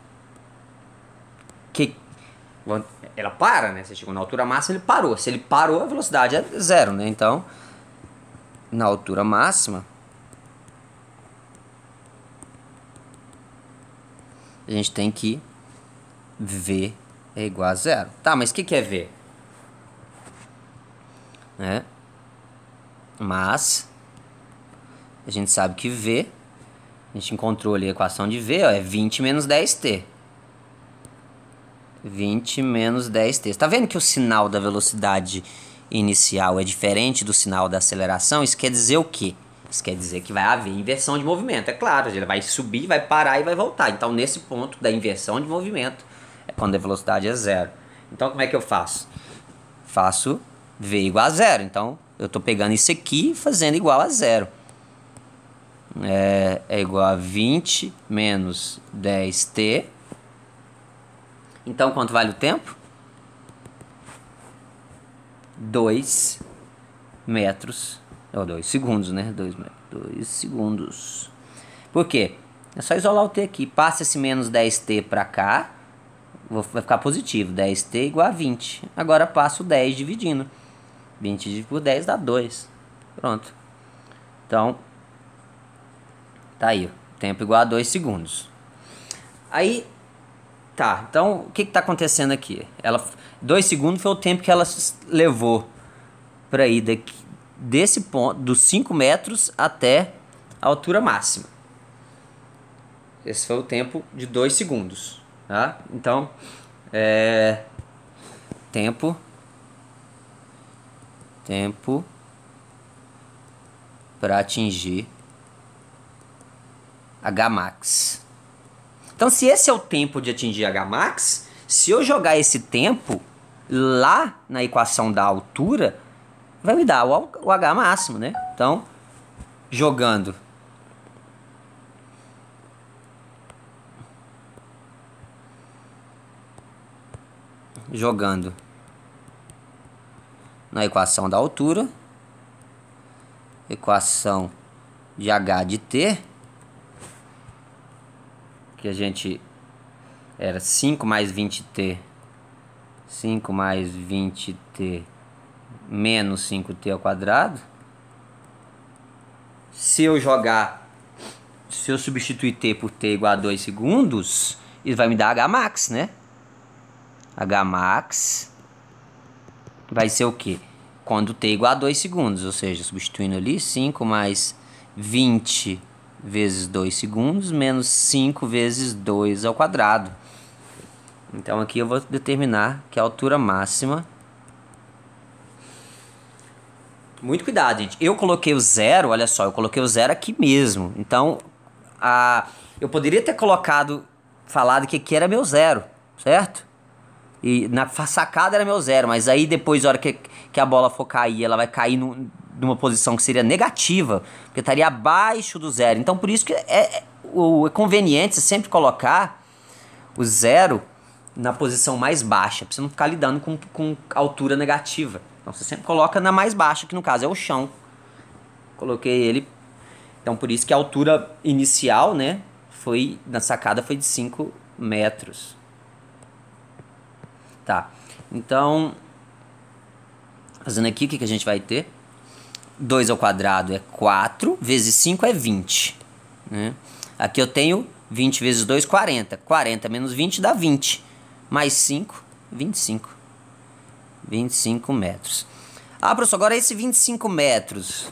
ela para, né? Você chegou na altura máxima, ele parou. Se ele parou, a velocidade é 0, né? Então, na altura máxima... a gente tem que V é igual a 0. Tá, mas o que é V? Mas a gente sabe que V, a gente encontrou ali a equação de V, ó, é 20 menos 10t. 20 menos 10t. Está vendo que o sinal da velocidade inicial é diferente do sinal da aceleração? Isso quer dizer o quê? Isso quer dizer que vai haver inversão de movimento. É claro, ele vai subir, vai parar e vai voltar. Então, nesse ponto da inversão de movimento, é quando a velocidade é 0. Então, como é que eu faço? Faço V igual a 0. Então, eu estou pegando isso aqui e fazendo igual a 0. É igual a 20 menos 10t. Então, quanto vale o tempo? 2 metros. Ou 2 segundos, né? 2 segundos. Por quê? É só isolar o t aqui. Passa esse menos 10t para cá. Vai ficar positivo. 10t igual a 20. Agora passo 10 dividindo. 20 dividido por 10 dá 2. Pronto. Então, tá aí. Tempo igual a 2 segundos. Aí, tá. Então, o que está acontecendo aqui? 2 segundos foi o tempo que ela levou para ir desse ponto, dos 5 metros até a altura máxima. Esse foi o tempo de 2 segundos. Tá? Então, tempo para atingir Hmax. Então, se esse é o tempo de atingir Hmax, se eu jogar esse tempo lá na equação da altura, vai me dar o H máximo, né? Então, jogando na equação da altura, equação de H de T, que a gente era 5 mais 20t, 5 mais 20t menos 5t ao quadrado. Se eu substituir t por t igual a 2 segundos, ele vai me dar Hmax, né? Hmax vai ser o quê? Quando t igual a 2 segundos, ou seja, substituindo ali, 5 mais 20 vezes 2 segundos, menos 5 vezes 2 ao quadrado. Então aqui eu vou determinar que a altura máxima... Muito cuidado, gente. Eu coloquei o zero, olha só, eu coloquei o zero aqui mesmo. Então, eu poderia ter falado que aqui era meu zero, certo? E na sacada era meu zero, mas aí depois, na hora que a bola for cair, ela vai cair numa posição que seria negativa, porque estaria abaixo do zero. Então, por isso que é conveniente você sempre colocar o zero na posição mais baixa, para você não ficar lidando com altura negativa. Então você sempre coloca na mais baixa, que no caso é o chão. Coloquei ele. Então por isso que a altura inicial, né, na sacada foi de 5 metros. Tá. Então, fazendo aqui, o que a gente vai ter? 2 ao quadrado é 4, vezes 5 é 20. Né? Aqui eu tenho 20 vezes 2, 40. 40 menos 20 dá 20. Mais 5, 25. 25 metros. Ah, professor, agora esse 25 metros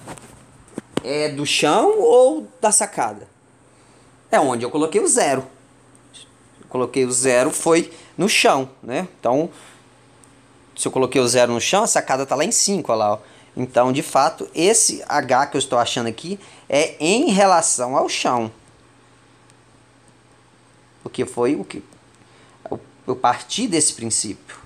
é do chão ou da sacada? É onde eu coloquei o zero. Eu coloquei o zero, foi no chão, né? Então, se eu coloquei o zero no chão, a sacada tá lá em 5, olha lá, ó. Então, de fato, esse H que eu estou achando aqui é em relação ao chão. Porque foi o que eu parti desse princípio.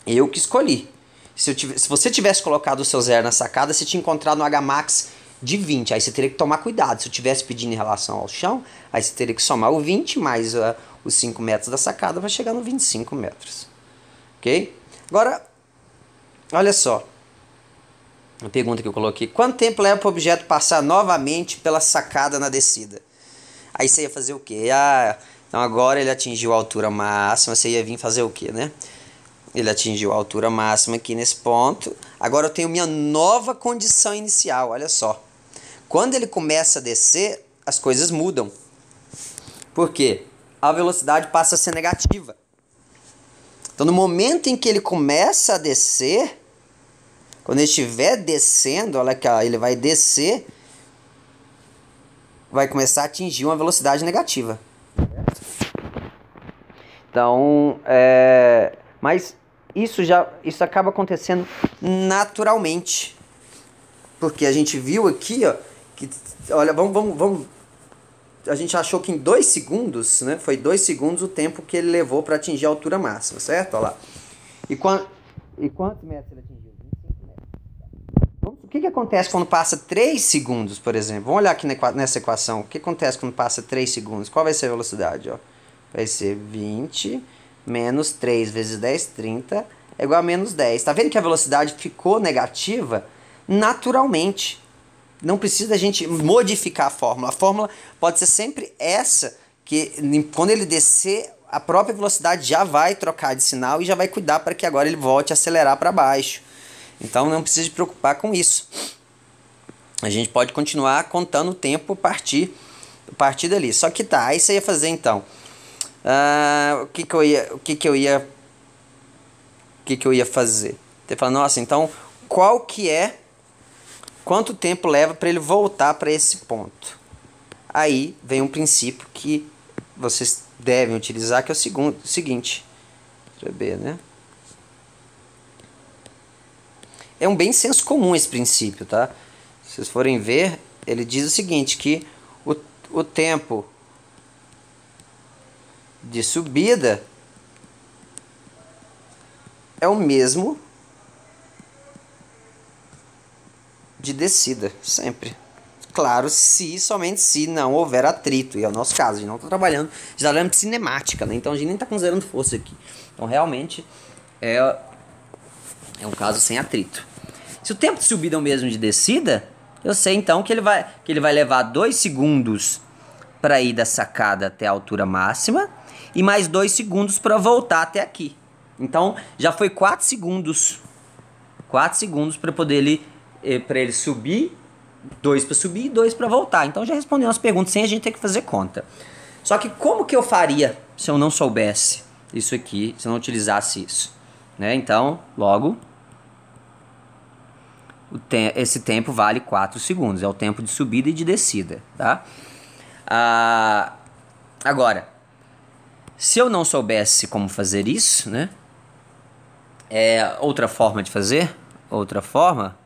Eu que escolhi. Se você tivesse colocado o seu zero na sacada, você tinha encontrado um Hmax de 20. Aí você teria que tomar cuidado. Se eu tivesse pedindo em relação ao chão, aí você teria que somar o 20 mais os 5 metros da sacada para chegar no 25 metros. Ok? Agora, olha só. A pergunta que eu coloquei. Quanto tempo leva para o objeto passar novamente pela sacada na descida? Aí você ia fazer o quê? Então agora ele atingiu a altura máxima. Você ia vir fazer o quê, né? Ele atingiu a altura máxima aqui nesse ponto. Agora eu tenho minha nova condição inicial, olha só. Quando ele começa a descer, as coisas mudam. Por quê? A velocidade passa a ser negativa. Então no momento em que ele começa a descer, quando ele estiver descendo, olha aqui, ele vai descer, vai começar a atingir uma velocidade negativa. Então, mas isso acaba acontecendo naturalmente. Porque a gente viu aqui, ó, que, olha, vamos, a gente achou que em 2 segundos, né, foi 2 segundos o tempo que ele levou para atingir a altura máxima, certo? Olha lá. E quantos metros ele atingiu? 25 metros. O que acontece quando passa 3 segundos, por exemplo? Vamos olhar aqui nessa equação. O que acontece quando passa 3 segundos? Qual vai ser a velocidade? Ó? Vai ser 20 menos 3 vezes 10, 30, é igual a menos 10. Tá vendo que a velocidade ficou negativa? Naturalmente. Não precisa a gente modificar a fórmula. A fórmula pode ser sempre essa, que quando ele descer, a própria velocidade já vai trocar de sinal e já vai cuidar para que agora ele volte a acelerar para baixo. Então não precisa se preocupar com isso. A gente pode continuar contando o tempo a partir dali. Só que tá, aí você ia fazer então. O que eu ia fazer? Você fala, nossa, então quanto tempo leva para ele voltar para esse ponto? Aí vem um princípio que vocês devem utilizar, que é o seguinte. Deixa eu ver, né? É um bem senso comum esse princípio, tá? Se vocês forem ver, ele diz o seguinte, que o tempo de subida é o mesmo de descida, sempre. Claro, somente se não houver atrito, e é o nosso caso, a gente não está trabalhando de cinemática, né? Então a gente nem está considerando força aqui. Então realmente é um caso sem atrito. Se o tempo de subida é o mesmo de descida, eu sei então que ele vai levar 2 segundos para ir da sacada até a altura máxima e mais 2 segundos para voltar até aqui. Então já foi 4 segundos 4 segundos para poder ele subir, 2 para subir e 2 para voltar. Então já respondeu as perguntas sem a gente ter que fazer conta. Só que como que eu faria se eu não soubesse isso aqui, se eu não utilizasse isso? Né? Então, logo, esse tempo vale 4 segundos. É o tempo de subida e de descida. Tá? Agora, se eu não soubesse como fazer isso, né? Outra forma de fazer, outra forma,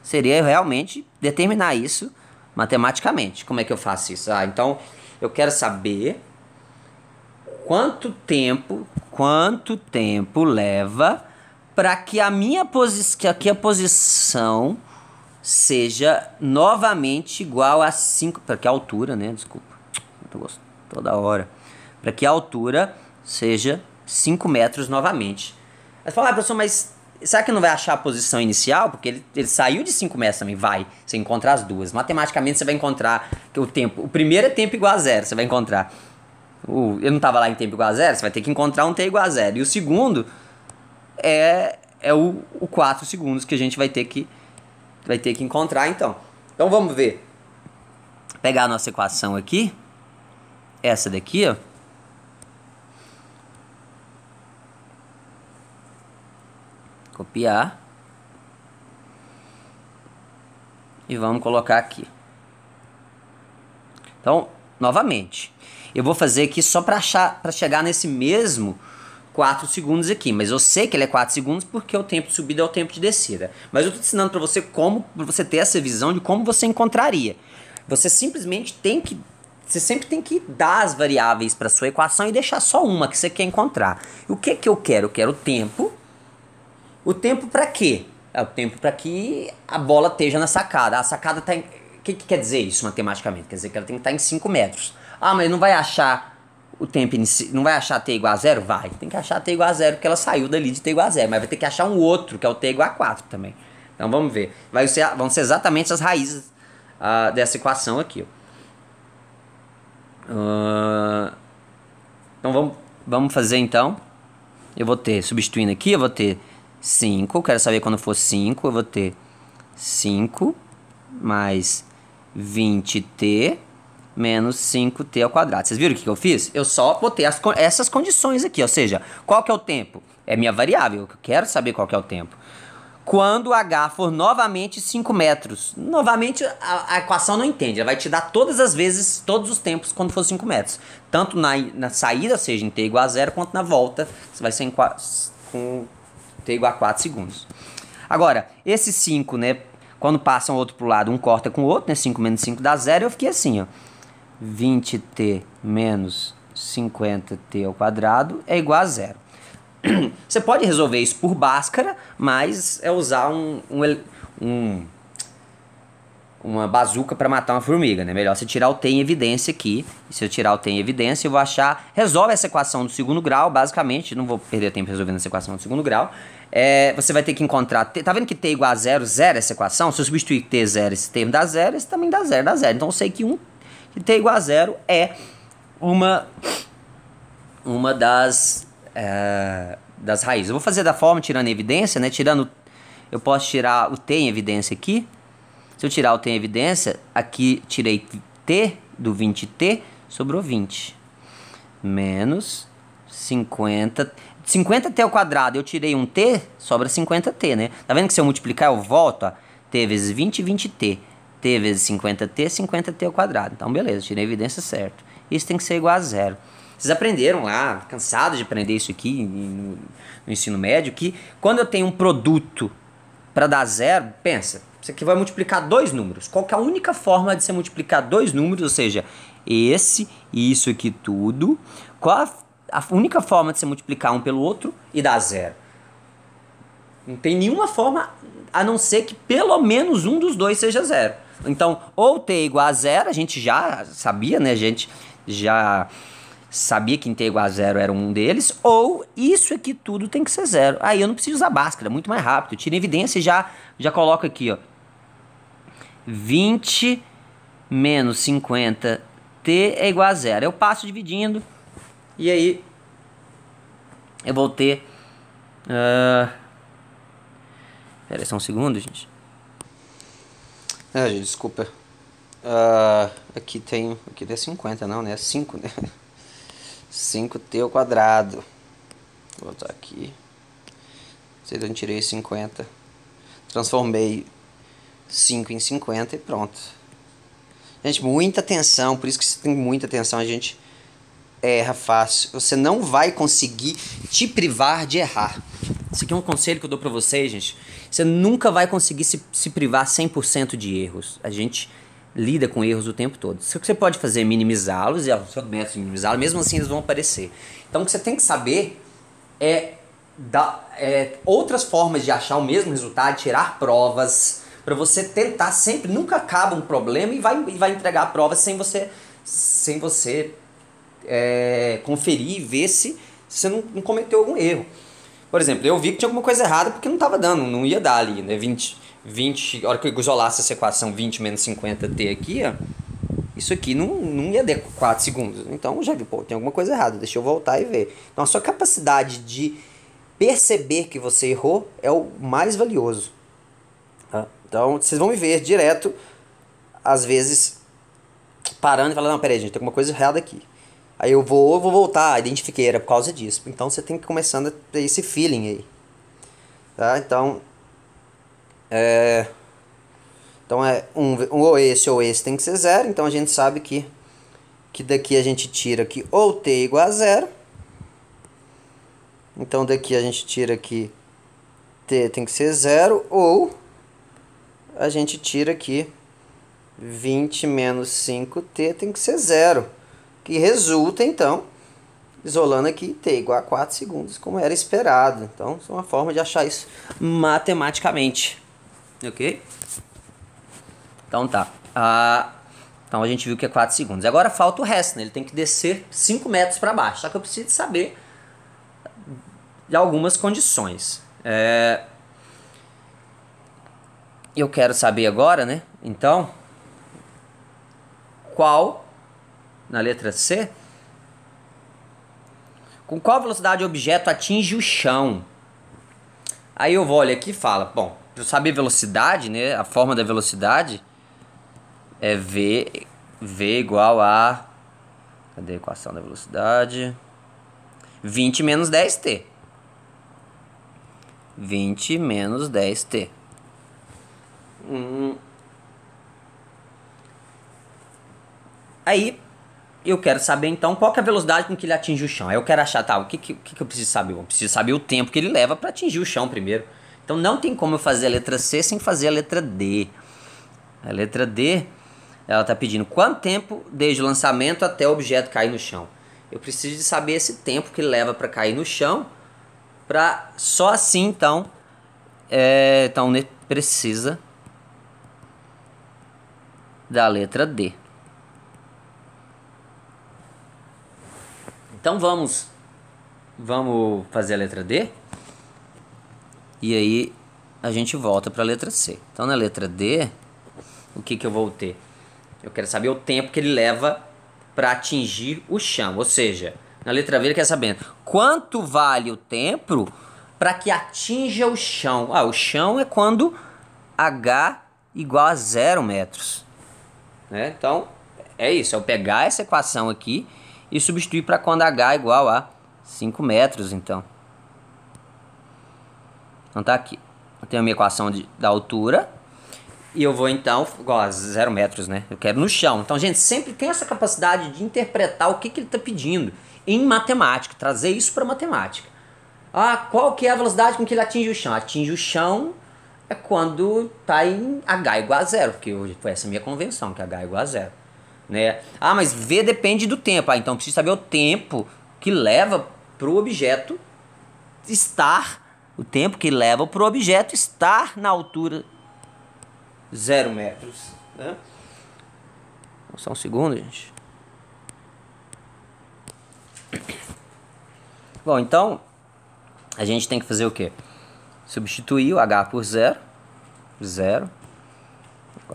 seria realmente determinar isso matematicamente. Como é que eu faço isso? Então eu quero saber quanto tempo leva para que a posição seja novamente igual a 5, para que a altura, né? Desculpa, eu tô gostando toda hora. Para que a altura seja 5 metros novamente. Aí você fala, professor, mas será que não vai achar a posição inicial? Porque ele saiu de 5 metros também. Vai, você encontra as duas. Matematicamente você vai encontrar que o primeiro é tempo igual a zero, você vai encontrar. Ele não estava lá em tempo igual a zero, você vai ter que encontrar um t igual a zero. E o segundo é o 4 segundos que a gente vai ter que encontrar, então. Então vamos ver. Pegar a nossa equação aqui. Essa daqui, ó. Copiar. E vamos colocar aqui. Então, novamente, eu vou fazer aqui só para chegar nesse mesmo 4 segundos aqui. Mas eu sei que ele é 4 segundos porque o tempo de subida é o tempo de descida. Mas eu estou ensinando para você pra você ter essa visão de como você encontraria. Você simplesmente você sempre tem que dar as variáveis para sua equação e deixar só uma que você quer encontrar. E o que eu quero? Eu quero o tempo. O tempo para quê? É o tempo para que a bola esteja na sacada. A sacada está em... O que quer dizer isso matematicamente? Quer dizer que ela tem que estar em 5 metros. Mas não vai achar o tempo não vai achar t igual a zero? Vai. Tem que achar t igual a zero porque ela saiu dali de t igual a zero. Mas vai ter que achar um outro, que é o t igual a 4 também. Então vamos ver. Vão ser exatamente as raízes dessa equação aqui. Então vamos fazer então. Eu vou ter, substituindo aqui, eu vou ter 5, quero saber quando for 5, eu vou ter 5 mais 20t menos 5t ao quadrado. Vocês viram o que eu fiz? Eu só botei essas condições aqui, ou seja, qual que é o tempo? É minha variável, eu quero saber qual que é o tempo. Quando h for novamente 5 metros. Novamente, a equação não entende. Ela vai te dar todas as vezes, todos os tempos, quando for 5 metros. Tanto na saída, ou seja, em t igual a 0, quanto na volta, você vai ser com t igual a 4 segundos. Agora, esse 5, né? Quando passa um outro pro lado, um corta com o outro, né? 5 menos 5 dá 0. Eu fiquei assim, ó. 20t menos 50t ao quadrado é igual a 0. Você pode resolver isso por Bhaskara, mas é usar uma bazuca para matar uma formiga, né? Melhor você tirar o t em evidência aqui. E se eu tirar o t em evidência, eu vou achar... Resolve essa equação do segundo grau, basicamente. Não vou perder tempo resolvendo essa equação do segundo grau. Você vai ter que encontrar... Tá vendo que t igual a 0, zero essa equação? Se eu substituir t zero, esse termo dá 0, esse também dá 0, dá 0. Então eu sei que t igual a 0 é uma das raízes. Eu vou fazer da forma tirando evidência, né? Eu posso tirar o t em evidência aqui. Se eu tirar o t em evidência, aqui tirei t do 20t, sobrou 20. Menos 50. 50t ao quadrado, eu tirei um t, sobra 50t, né? Tá vendo que se eu multiplicar, eu volto, ó, t vezes 20, 20t. T vezes 50t, 50t ao quadrado. Então, beleza, tirei a evidência certo. Isso tem que ser igual a 0. Vocês aprenderam lá, cansados de aprender isso aqui no ensino médio, que quando eu tenho um produto para dar 0, pensa, isso aqui vai multiplicar dois números. Qual que é a única forma de você multiplicar dois números? Ou seja, esse e isso aqui tudo. Qual a única forma de você multiplicar um pelo outro e dar 0? Não tem nenhuma forma a não ser que pelo menos um dos dois seja 0. Então, ou t igual a 0, a gente já sabia, né? A gente já sabia que em t igual a 0 era um deles, ou isso aqui tudo tem que ser 0. Aí eu não preciso usar Bhaskara, é muito mais rápido. Eu tiro evidência e já coloco aqui, ó. 20 menos 50t é igual a 0. Eu passo dividindo e aí eu vou ter Pera aí, só um segundo, gente. Gente, desculpa. Aqui tem 50, não, né? 5, né? 5t ao quadrado. Vou botar aqui. Não sei de onde tirei 50. Transformei 5 em 50 e pronto. Gente, muita atenção. Por isso que você tem muita atenção. A gente erra fácil. Você não vai conseguir te privar de errar. Isso aqui é um conselho que eu dou pra vocês, gente. Você nunca vai conseguir se privar 100% de erros. A gente lida com erros o tempo todo. O que você pode fazer é minimizá-los, e o seu método de minimizá-los, mesmo assim eles vão aparecer. Então o que você tem que saber é outras formas de achar o mesmo resultado, tirar provas, para você tentar sempre, nunca acaba um problema e vai entregar a prova sem você conferir e ver se você não cometeu algum erro. Por exemplo, eu vi que tinha alguma coisa errada porque não estava dando, não ia dar ali, né? 20, a hora que eu isolasse essa equação 20 menos 50t aqui, ó, isso aqui não ia dar 4 segundos. Então já vi, pô, tem alguma coisa errada, deixa eu voltar e ver. Então a sua capacidade de perceber que você errou é o mais valioso. Tá? Então vocês vão me ver direto, às vezes, parando e falando, não, peraí, gente, tem alguma coisa errada aqui. Aí eu vou voltar, identifiquei, era por causa disso. Então você tem que começando a ter esse feeling aí. Tá? Então ou esse tem que ser 0. Então a gente sabe que daqui a gente tira que ou t igual a 0. Então daqui a gente tira que t tem que ser 0, ou a gente tira que 20 menos 5t tem que ser 0. Que resulta, então, isolando aqui, t igual a 4 segundos, como era esperado. Então, isso é uma forma de achar isso matematicamente. Ok? Então tá. Então a gente viu que é 4 segundos. Agora falta o resto, né? Ele tem que descer 5 metros para baixo. Só que eu preciso saber de algumas condições. Eu quero saber agora, né? Então, na letra C, com qual velocidade o objeto atinge o chão? Aí eu vou olhar aqui e falo, bom, para eu saber velocidade, né? A forma da velocidade é V igual a... Cadê a equação da velocidade? 20 menos 10t. 20 menos 10t. Aí, eu quero saber então qual que é a velocidade com que ele atinge o chão. Aí eu quero achar, tá, o que eu preciso saber? Eu preciso saber o tempo que ele leva para atingir o chão primeiro. Então não tem como eu fazer a letra C sem fazer a letra D. A letra D, ela está pedindo quanto tempo desde o lançamento até o objeto cair no chão. Eu preciso de saber esse tempo que leva para cair no chão, para só assim então, precisa da letra D. Então vamos fazer a letra D. E aí a gente volta para a letra C. Então na letra D, o que eu vou ter? Eu quero saber o tempo que ele leva para atingir o chão. Ou seja, na letra V ele quer saber quanto vale o tempo para que atinja o chão. O chão é quando H igual a 0 metros. Né? Então é isso, eu pegar essa equação aqui e substituir para quando H é igual a 5 metros, então. Então tá aqui. Eu tenho a minha equação da altura. E eu vou então, igual a 0 metros, né? Eu quero no chão. Então, gente, sempre tem essa capacidade de interpretar o que ele está pedindo em matemática. Trazer isso para matemática. Qual que é a velocidade com que ele atinge o chão? Atinge o chão é quando está em H igual a 0. Porque hoje foi essa minha convenção, que H é igual a 0. Né? Mas V depende do tempo. Então eu preciso saber o tempo que leva para o objeto estar, na altura 0 metros. Né? Só um segundo, gente. Bom, então a gente tem que fazer o quê? Substituir o H por 0. 0.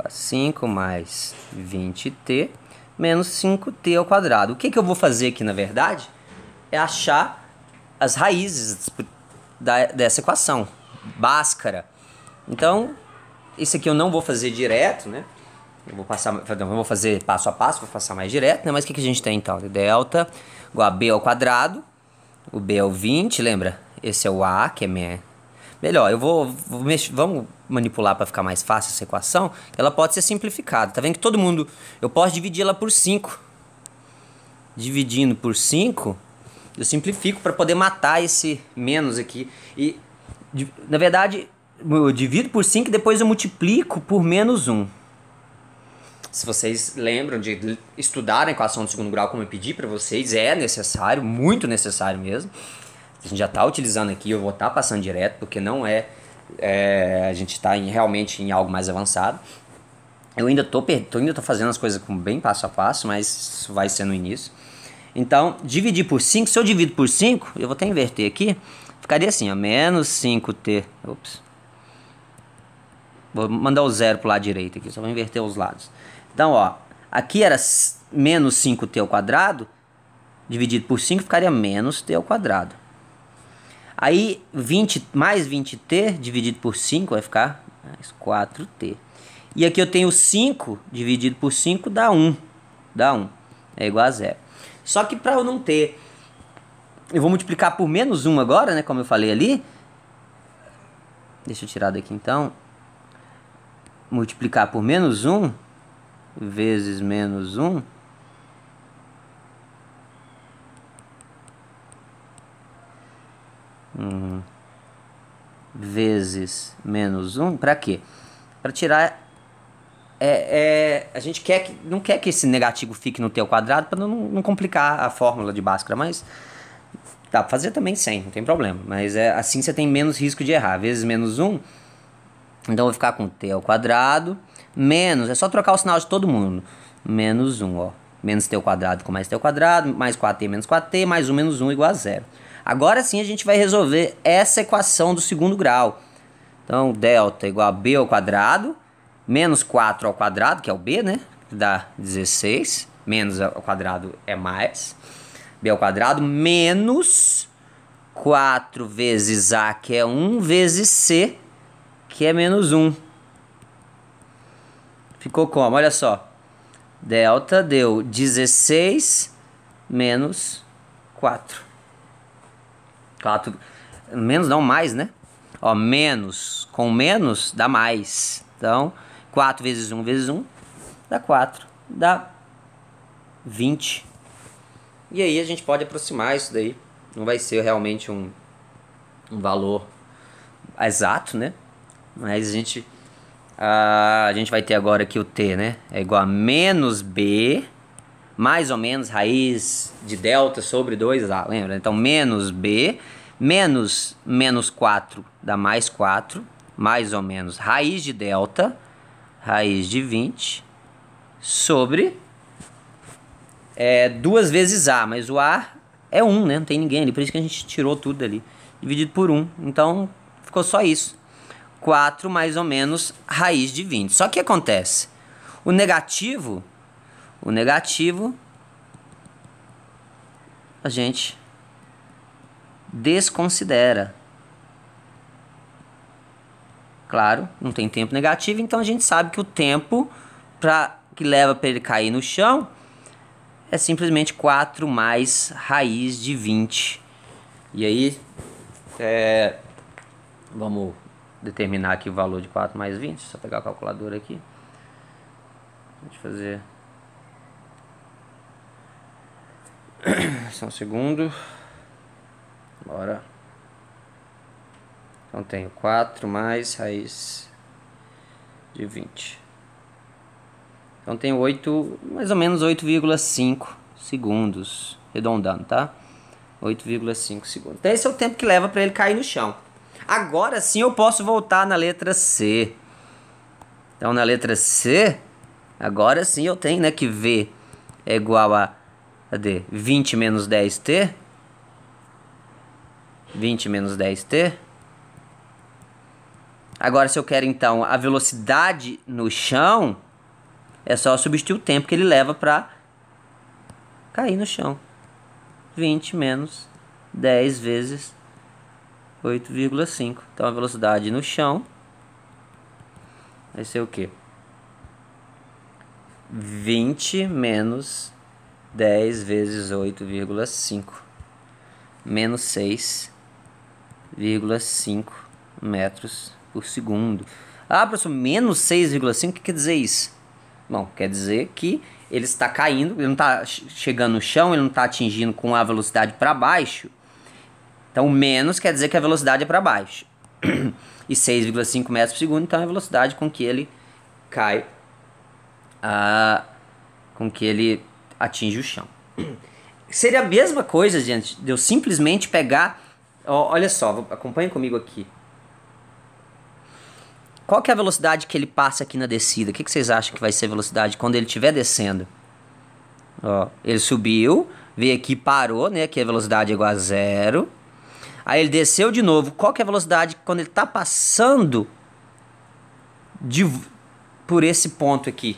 5 mais 20t menos 5t ao quadrado. O que eu vou fazer aqui, na verdade, é achar as raízes dessa equação. Bhaskara. Então, isso aqui eu não vou fazer direto, né? Eu vou passar, não, eu vou fazer passo a passo, vou passar mais direto, né? Mas o que a gente tem então? Delta igual a B ao quadrado. O B é o 20, lembra? Esse é o A, que é melhor. Eu vamos manipular para ficar mais fácil essa equação. Ela pode ser simplificada. Tá vendo que todo mundo... Eu posso dividir ela por 5. Dividindo por 5, eu simplifico para poder matar esse menos aqui. E, na verdade, eu divido por 5 e depois eu multiplico por menos 1. Se vocês lembram de estudar a equação do segundo grau, como eu pedi para vocês, é necessário, muito necessário mesmo. A gente já está utilizando aqui, eu vou estar passando direto, porque não a gente está realmente em algo mais avançado. Eu ainda tô fazendo as coisas bem passo a passo, mas isso vai ser no início. Então, dividir por 5, se eu divido por 5, eu vou até inverter aqui, ficaria assim, ó, menos 5t, ops. Vou mandar o zero pro lado direito aqui, só vou inverter os lados. Então, ó, aqui era menos 5t ao quadrado, dividido por 5 ficaria menos t ao quadrado. Aí, mais 20t dividido por 5 vai ficar mais 4t. E aqui eu tenho 5 dividido por 5 dá 1. Dá 1. É igual a 0. Só que para eu não ter... Eu vou multiplicar por menos 1 agora, né? Como eu falei ali. Deixa eu tirar daqui então. Multiplicar por menos 1 vezes menos 1. Vezes menos 1. Para quê? Para tirar... a gente não quer que esse negativo fique no t ao quadrado para não complicar a fórmula de Bhaskara, mas dá para fazer também sem, não tem problema. Mas assim você tem menos risco de errar. Vezes menos 1, então eu vou ficar com t ao quadrado, menos, é só trocar o sinal de todo mundo, menos 1, ó. Menos t ao quadrado com mais t ao quadrado, mais 4t menos 4t, mais 1 menos 1 igual a 0. Agora sim a gente vai resolver essa equação do segundo grau. Então, delta igual a b ao quadrado, menos 4 ao quadrado, que é o b, né? Que dá 16. Menos ao quadrado é mais. B ao quadrado menos 4 vezes A, que é 1, vezes C, que é menos 1. Ficou como? Olha só. Delta deu 16 menos 4. 4. Menos não, mais, né? Ó, menos com menos dá mais. Então... 4 vezes 1 vezes 1 dá 4, dá 20. E aí a gente pode aproximar isso daí. Não vai ser realmente um valor exato, né? Mas a gente vai ter agora aqui o t, né? É igual a menos b, mais ou menos raiz de delta sobre 2a, lembra? Então menos b, menos 4 dá mais 4, mais ou menos raiz de delta, raiz de 20 sobre 2 vezes A, mas o A é 1, né? Não tem ninguém ali, por isso que a gente tirou tudo dali. Dividido por 1, então ficou só isso. 4 mais ou menos raiz de 20. Só que o que acontece? O negativo a gente desconsidera. Claro, não tem tempo negativo, então a gente sabe que o tempo que leva para ele cair no chão é simplesmente 4 mais raiz de 20. E aí, vamos determinar aqui o valor de 4 mais 20. Só pegar a calculadora aqui. Deixa eu fazer... Só um segundo. Bora. Então tenho 4 mais raiz de 20. Então tenho 8, mais ou menos 8,5 segundos, arredondando, tá? 8,5 segundos. Então esse é o tempo que leva para ele cair no chão. Agora sim eu posso voltar na letra C. Então na letra C, agora sim eu tenho, né, que V é igual a 20 menos 10t. 20 menos 10t. Agora, se eu quero, então, a velocidade no chão, é só substituir o tempo que ele leva para cair no chão. 20 menos 10 vezes 8,5. Então, a velocidade no chão vai ser o quê? 20 menos 10 vezes 8,5 menos 6,5 metros por segundo. Ah, professor, menos 6,5, o que quer dizer isso? Bom, quer dizer que ele está caindo, ele não está chegando no chão, ele não está atingindo com a velocidade para baixo. Então, menos quer dizer que a velocidade é para baixo. E 6,5 metros por segundo, então é a velocidade com que ele cai, com que ele atinge o chão. Seria a mesma coisa, gente, de eu simplesmente pegar... olha só, acompanha comigo aqui. Qual que é a velocidade que ele passa aqui na descida? O que vocês acham que vai ser a velocidade quando ele estiver descendo? Ó, ele subiu, veio aqui, parou, né? Que a velocidade é igual a 0. Aí ele desceu de novo. Qual que é a velocidade quando ele está passando por esse ponto aqui?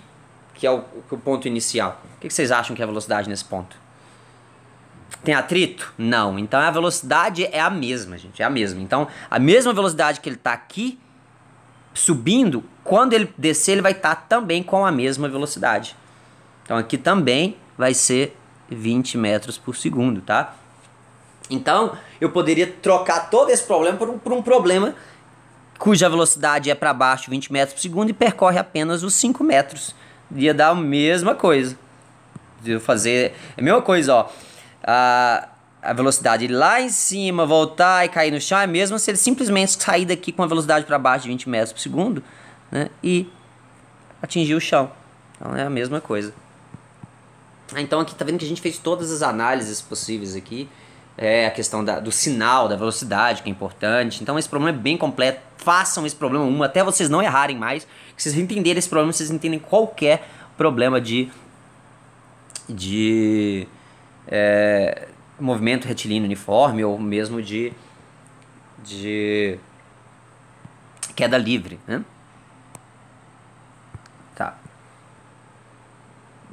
Que é o ponto inicial. O que vocês acham que é a velocidade nesse ponto? Tem atrito? Não. Então a velocidade é a mesma, gente. É a mesma. Então a mesma velocidade que ele está aqui subindo, quando ele descer, ele vai estar também com a mesma velocidade. Então aqui também vai ser 20 metros por segundo, tá? Então eu poderia trocar todo esse problema por um problema cuja velocidade é para baixo 20 metros por segundo e percorre apenas os 5 metros. Ia dar a mesma coisa. De fazer a mesma coisa, ó. A velocidade lá em cima, voltar e cair no chão é mesmo se ele simplesmente sair daqui com a velocidade para baixo de 20 metros por segundo, né, e atingir o chão. Então é a mesma coisa. Então aqui tá vendo que a gente fez todas as análises possíveis aqui. A questão do sinal, da velocidade, que é importante. Então esse problema é bem completo. Façam esse problema até vocês não errarem mais. Se vocês entenderem esse problema, vocês entendem qualquer problema de movimento retilíneo uniforme ou mesmo de queda livre, né? Tá.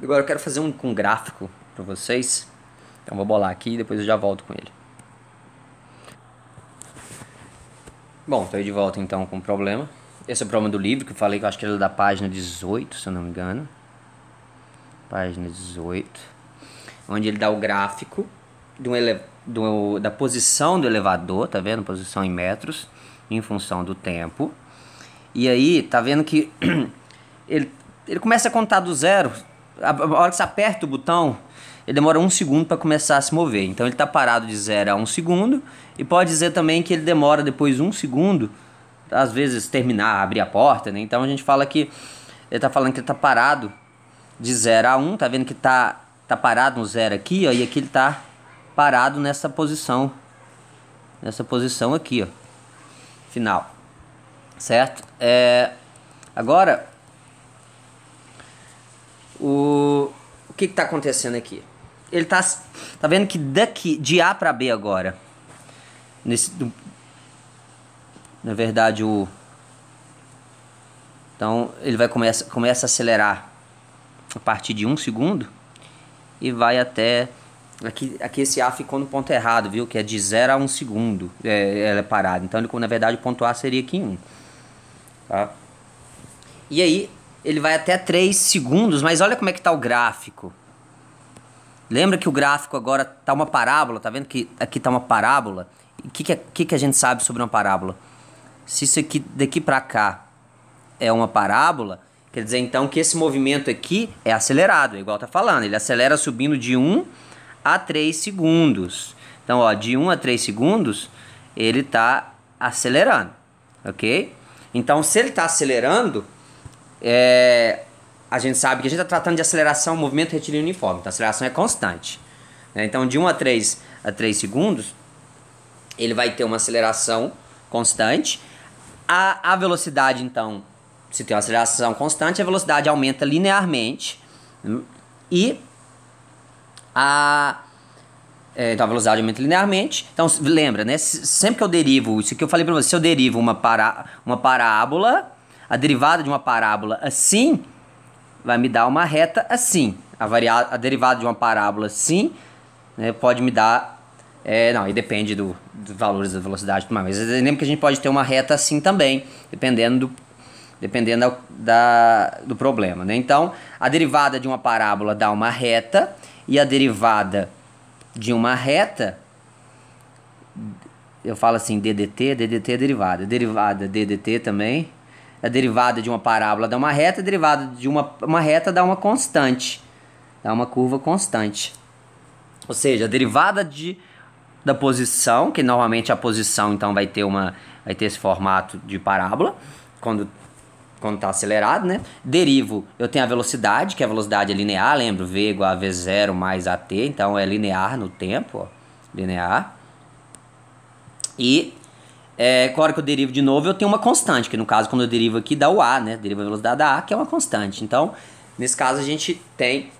Agora eu quero fazer um gráfico para vocês. Então vou bolar aqui e depois eu já volto com ele. Bom, estou aí de volta então com o problema. Esse é o problema do livro que eu falei, que eu acho que ele é da página 18, se eu não me engano. Página 18. Onde ele dá o gráfico da posição do elevador, tá vendo? Posição em metros, em função do tempo. E aí, tá vendo que ele começa a contar do zero. A hora que você aperta o botão, ele demora 1 segundo para começar a se mover. Então ele está parado de 0 a 1 segundo. E pode dizer também que ele demora depois 1 segundo, às vezes terminar, abrir a porta, né? Então a gente fala que ele está falando que ele está parado de 0 a 1. Tá vendo que tá parado no 0 aqui, ó, e aqui ele está parado nessa posição. Nessa posição aqui, ó. Final. Certo? Agora, o que está acontecendo aqui? Ele tá vendo que daqui, de A para B agora, na verdade, então ele vai começa a acelerar a partir de 1 segundo e vai até aqui esse A ficou no ponto errado, viu? Que é de 0 a 1 segundo, ela é parada. Então, na verdade, o ponto A seria aqui em 1. Tá? E aí, ele vai até 3 segundos, mas olha como é que está o gráfico. Lembra que o gráfico agora está uma parábola, tá vendo que aqui está uma parábola? O que a gente sabe sobre uma parábola? Se isso aqui daqui para cá é uma parábola, quer dizer então que esse movimento aqui é acelerado, igual tá falando. Ele acelera subindo de 1 a 3 segundos. Então, ó, de 1 a 3 segundos, ele está acelerando, ok? Então, se ele está acelerando, a gente sabe que a gente está tratando de aceleração, movimento retilíneo uniforme. Então, a aceleração é constante. Então, de 1 a 3 segundos, ele vai ter uma aceleração constante. A velocidade, então, se tem uma aceleração constante, a velocidade aumenta linearmente. E então, a velocidade aumenta linearmente. Então, lembra, né? Sempre que eu derivo, isso que eu falei para você, se eu derivo uma parábola, a derivada de uma parábola assim vai me dar uma reta assim. A derivada de uma parábola assim, né, pode me dar... não, aí depende dos valores da velocidade e tudo mais. Mas lembra que a gente pode ter uma reta assim também, dependendo dependendo do problema, né? Então, a derivada de uma parábola dá uma reta, e a derivada de uma reta, eu falo assim, DDT é derivada. Derivada DDT também. A derivada de uma parábola dá uma reta, a derivada de uma reta dá uma constante. Dá uma curva constante. Ou seja, a derivada da posição, que normalmente a posição então vai ter esse formato de parábola, quando está acelerado, né? Derivo, eu tenho a velocidade, que a velocidade é linear, lembro, V igual a V0 mais AT, então é linear no tempo, ó, linear. E a hora que eu derivo de novo, eu tenho uma constante, que no caso, quando eu derivo aqui, dá o A, né? Derivo a velocidade da A, que é uma constante. Então, nesse caso, a gente tem...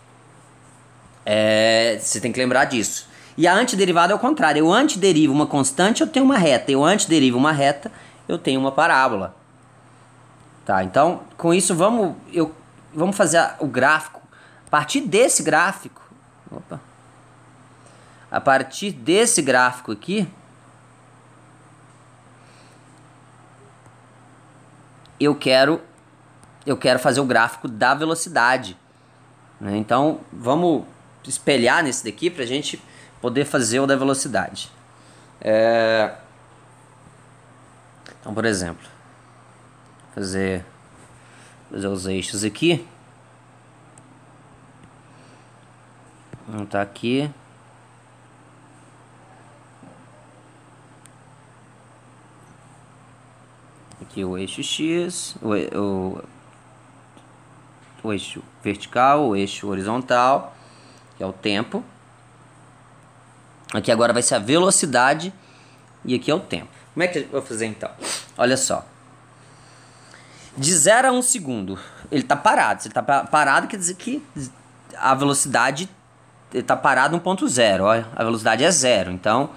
você tem que lembrar disso. E a antiderivada é o contrário. Eu antiderivo uma constante, eu tenho uma reta. Eu antiderivo uma reta, eu tenho uma parábola. Tá, então, com isso, vamos fazer o gráfico. A partir desse gráfico... A partir desse gráfico aqui... Eu quero fazer o gráfico da velocidade, né? Então, vamos espelhar nesse daqui para a gente poder fazer o da velocidade. Então, por exemplo, fazer os eixos aqui. Vamos tá aqui. Aqui o eixo X, o eixo vertical, o eixo horizontal, que é o tempo. Aqui agora vai ser a velocidade e aqui é o tempo. Como é que eu vou fazer então? Olha só. De 0 a 1 segundo, ele está parado. Se ele está parado, quer dizer que a velocidade está parado 1.0. Olha, a velocidade é 0. Então,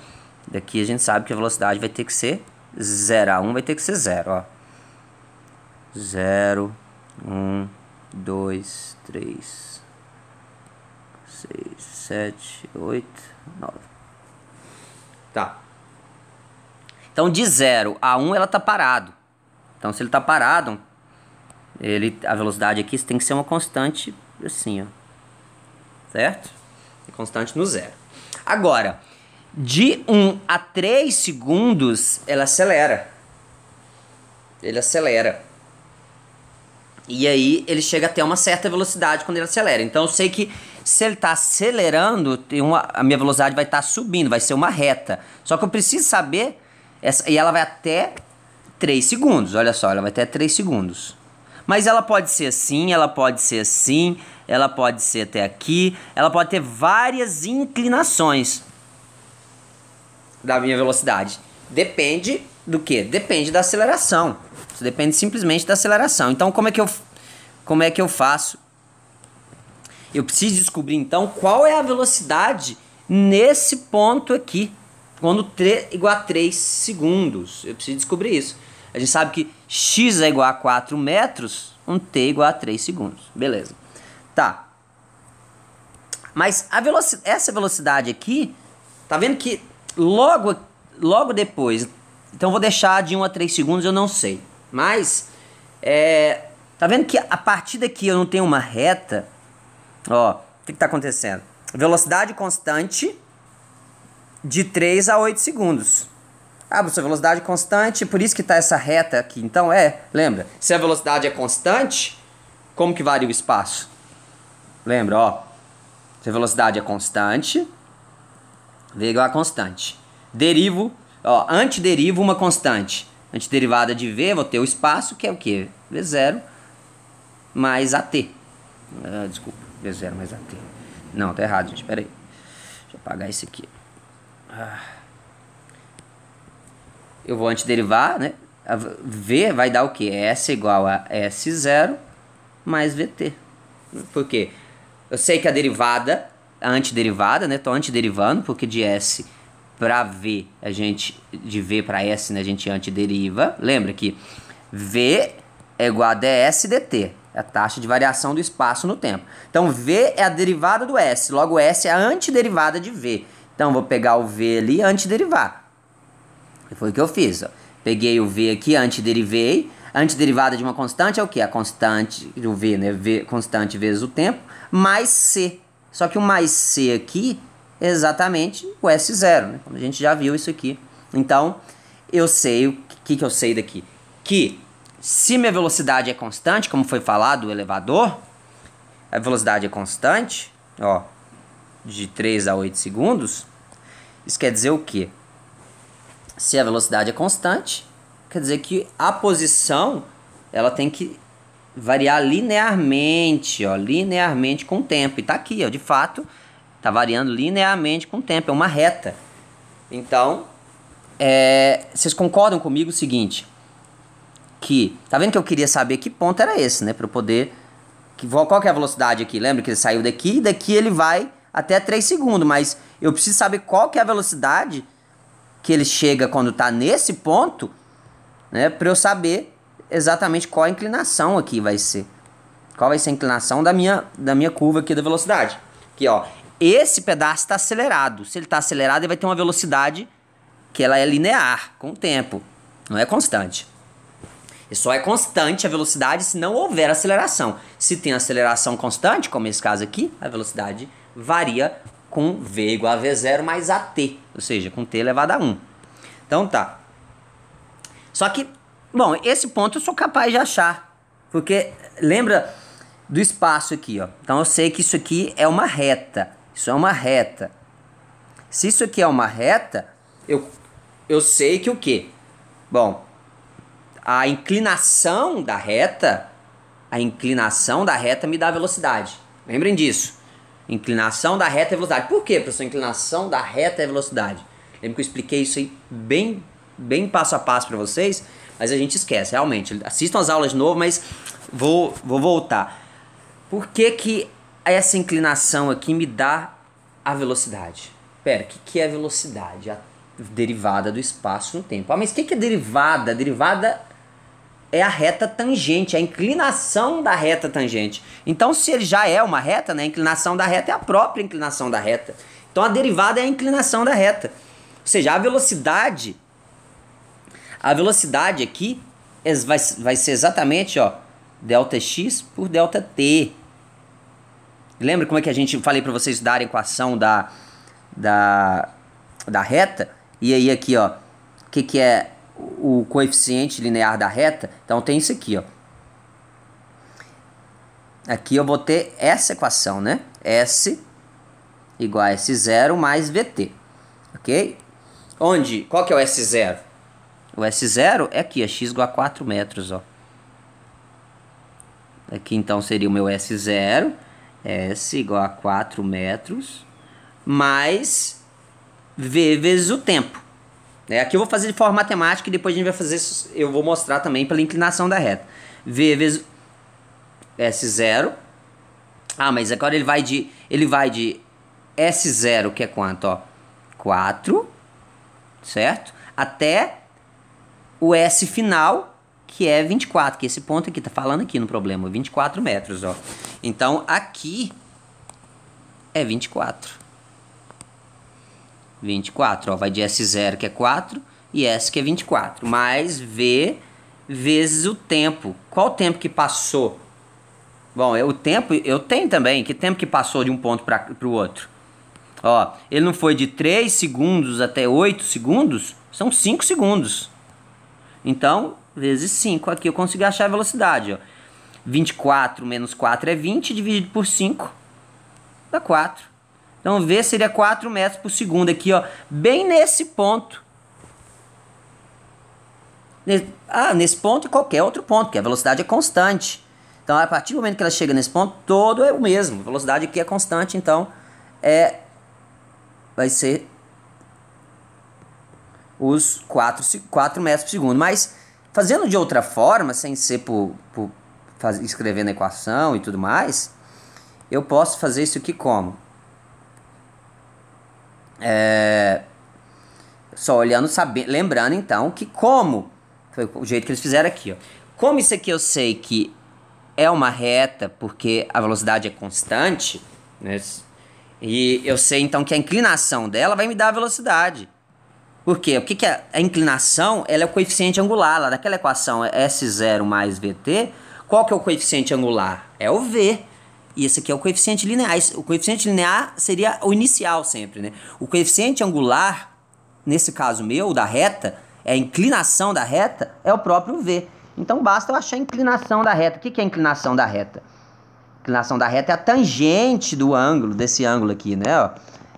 daqui a gente sabe que a velocidade vai ter que ser 0 a 1 vai ter que ser 0, ó. 0, 1, 2, 3, 6, 7, 8, 9. Tá. Então, de 0 a 1 ela tá parado. Então, se ele tá parado, a velocidade aqui tem que ser uma constante assim, ó. Certo? Constante no 0. Agora, de 1 a 3 segundos, ela acelera. Ele acelera. E aí, ele chega até uma certa velocidade quando ele acelera. Então, eu sei que se ele está acelerando, a minha velocidade vai estar subindo, vai ser uma reta. Só que eu preciso saber... e ela vai até 3 segundos. Olha só, ela vai até 3 segundos. Mas ela pode ser assim, ela pode ser assim, ela pode ser até aqui. Ela pode ter várias inclinações da minha velocidade. Depende do quê? Depende da aceleração. Isso depende simplesmente da aceleração. Então, como é que eu faço? Eu preciso descobrir, então, qual é a velocidade nesse ponto aqui. Quando t igual a 3 segundos. Eu preciso descobrir isso. A gente sabe que x é igual a 4 metros, t igual a 3 segundos. Beleza. Tá. Mas essa velocidade aqui, tá vendo que logo depois, então vou deixar de 1 a 3 segundos, eu não sei. Mas, tá vendo que a partir daqui eu não tenho uma reta? Ó, o que está acontecendo? Velocidade constante de 3 a 8 segundos. Ah, professor, velocidade constante, por isso que está essa reta aqui. Então lembra, se a velocidade é constante, como que varia o espaço? Lembra, ó, se a velocidade é constante, V igual a constante. Derivo, ó, antiderivo uma constante. Antiderivada de V, vou ter o espaço, que é o quê? V0 mais AT. Desculpa, V0 mais AT. Não, tá errado, gente, pera aí. Deixa eu apagar isso aqui. Eu vou antiderivar, né? A V vai dar o quê? S igual a S0 mais VT. Por quê? Eu sei que a derivada, a antiderivada, né? Tô antiderivando, porque de S para V, de V para S, né, a gente antideriva. Lembra que V é igual a ds dt, é a taxa de variação do espaço no tempo. Então, V é a derivada do S, logo S é a antiderivada de V. Então, vou pegar o V ali e antiderivar. Foi o que eu fiz, ó. Peguei o V aqui, antiderivei. A antiderivada de uma constante é o quê? A constante do V, né? V, constante vezes o tempo, mais C. Só que o mais C aqui é exatamente o S0, né? A gente já viu isso aqui. Então, eu sei, o que eu sei daqui? Que se minha velocidade é constante, como foi falado, o elevador, a velocidade é constante, ó, de 3 a 8 segundos, isso quer dizer o quê? Se a velocidade é constante, quer dizer que a posição ela tem que variar linearmente, ó, linearmente com o tempo. E tá aqui, ó, de fato, tá variando linearmente com o tempo, é uma reta. Então, vocês concordam comigo o seguinte, que, tá vendo que eu queria saber que ponto era esse, né, para eu poder, qual que é a velocidade aqui? Lembra que ele saiu daqui e daqui ele vai até 3 segundos, mas eu preciso saber qual que é a velocidade que ele chega quando tá nesse ponto, né, para eu saber exatamente qual a inclinação aqui vai ser. Qual vai ser a inclinação da minha curva aqui da velocidade. Aqui, ó, esse pedaço está acelerado. Se ele está acelerado, ele vai ter uma velocidade que ela é linear com o tempo, não é constante. E só é constante a velocidade se não houver aceleração. Se tem aceleração constante, como esse caso aqui, a velocidade varia com V igual a V0 mais AT, ou seja, com T elevado a 1. Então tá. Só que, bom, esse ponto eu sou capaz de achar, porque lembra do espaço aqui, ó. Então eu sei que isso aqui é uma reta. Isso é uma reta. Se isso aqui é uma reta, eu sei que o quê? Bom, a inclinação da reta me dá velocidade. Lembrem disso. Inclinação da reta é velocidade. Por quê, professor? Inclinação da reta é velocidade. Lembra que eu expliquei isso aí bem passo a passo para vocês, mas a gente esquece, realmente. Assistam as aulas de novo, mas vou voltar. Por que essa inclinação aqui me dá a velocidade? Pera, o que é velocidade? A derivada do espaço no tempo. Ah, mas o que é derivada? A derivada é a reta tangente, a inclinação da reta tangente. Então, se ele já é uma reta, né, a inclinação da reta é a própria inclinação da reta. Então, a derivada é a inclinação da reta. Ou seja, a velocidade aqui vai ser exatamente, ó, ΔX por ΔT. Lembra como é que a gente falei para vocês dar a equação da reta? E aí aqui, ó, o que é o coeficiente linear da reta? Então tem isso aqui, ó. Aqui eu vou ter essa equação, né? S igual a S0 mais VT, ok? Qual que é o S0? O S0 é aqui, é x igual a 4 metros, ó. Aqui então seria o meu S0, S igual a 4 metros, mais V vezes o tempo. Aqui eu vou fazer de forma matemática e depois a gente vai fazer, eu vou mostrar também pela inclinação da reta. V vezes S0. Ah, mas agora ele vai de S0, que é quanto, ó? 4, certo? Até o S final, que é 24, que esse ponto aqui, tá falando aqui no problema, 24 metros, ó. Então, aqui é 24. 24, ó, vai de S0, que é 4, e S, que é 24, mais V vezes o tempo. Qual o tempo que passou? Bom, o tempo, eu tenho também, que tempo que passou de um ponto para o outro? Ó, ele não foi de 3 segundos até 8 segundos? São 5 segundos. Então, vezes 5, aqui eu consigo achar a velocidade, ó. 24 menos 4 é 20, dividido por 5, dá 4. Então, V seria 4 metros por segundo aqui, ó, bem nesse ponto. Nesse ponto e qualquer outro ponto, porque a velocidade é constante. Então, a partir do momento que ela chega nesse ponto, todo é o mesmo. A velocidade aqui é constante, então, vai ser os 4 metros por segundo. Mas, fazendo de outra forma, sem ser escrevendo a equação e tudo mais, eu posso fazer isso aqui como? Só olhando, lembrando então que foi o jeito que eles fizeram aqui, ó. Como isso aqui eu sei que é uma reta porque a velocidade é constante, né? E eu sei então que a inclinação dela vai me dar a velocidade. Por quê? O que que é a inclinação? Ela é o coeficiente angular lá daquela equação S0 mais VT. Qual que é o coeficiente angular? É o V. E esse aqui é o coeficiente linear. O coeficiente linear seria o inicial sempre, né? O coeficiente angular, nesse caso meu, da reta, é a inclinação da reta, é o próprio V. Então basta eu achar a inclinação da reta. O que que é a inclinação da reta? A inclinação da reta é a tangente do ângulo, desse ângulo aqui, né? Ó.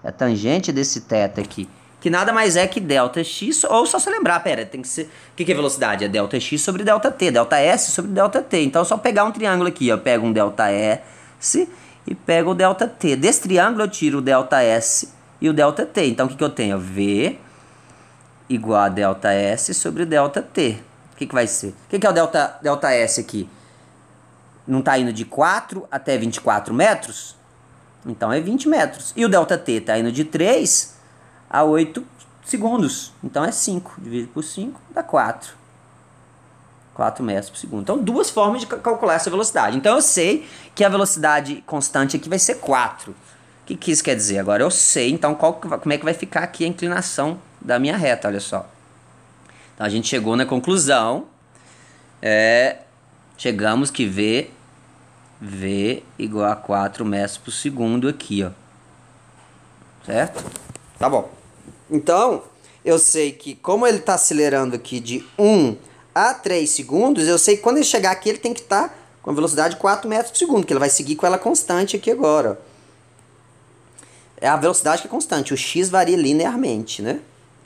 É a tangente desse θ aqui. Que nada mais é que ΔX, ou só se lembrar, pera, tem que ser... O que que é velocidade? É ΔX sobre ΔT, ΔS sobre ΔT. Então é só pegar um triângulo aqui, ó. Pego um ΔS e pego o ΔT. Desse triângulo eu tiro o ΔS e o ΔT. Então o que que eu tenho? V igual a ΔS sobre ΔT. O que que vai ser? O que que é o ΔS aqui? Não está indo de 4 até 24 metros? Então é 20 metros. E o ΔT está indo de 3 a 8 segundos. Então é 5. Dividido por 5 dá 4. 4 metros por segundo. Então, duas formas de calcular essa velocidade. Então, eu sei que a velocidade constante aqui vai ser 4. O que que isso quer dizer? Agora eu sei, então, como é que vai ficar aqui a inclinação da minha reta, olha só. Então, a gente chegou na conclusão. Chegamos que V igual a 4 metros por segundo aqui, ó. Certo? Tá bom. Então, eu sei que como ele está acelerando aqui de 1 a 3 segundos, eu sei que quando ele chegar aqui, ele tem que estar com a velocidade de 4 metros por segundo, que ele vai seguir com ela constante aqui agora. É a velocidade que é constante, o x varia linearmente, né?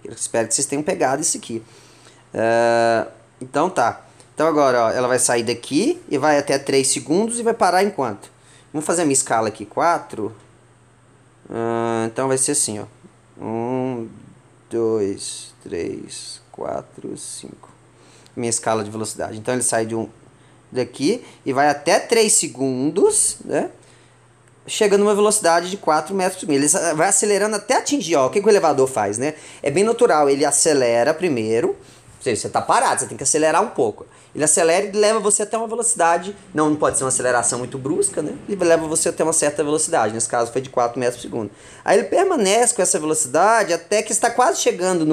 Eu espero que vocês tenham pegado isso aqui. Então tá. Então agora, ó, ela vai sair daqui e vai até 3 segundos e vai parar em quanto? Vamos fazer a minha escala aqui, 4. Então vai ser assim, ó. 1, 2, 3, 4, 5. Minha escala de velocidade. Então ele sai daqui e vai até 3 segundos, né? Chega numa velocidade de 4 metros por segundo. Ele vai acelerando até atingir, ó. O que o elevador faz, né? É bem natural, ele acelera primeiro. Ou seja, você está parado, você tem que acelerar um pouco. Ele acelera e leva você até uma velocidade, não pode ser uma aceleração muito brusca, né? Ele leva você até uma certa velocidade, nesse caso foi de 4 metros por segundo. Aí ele permanece com essa velocidade até que está quase chegando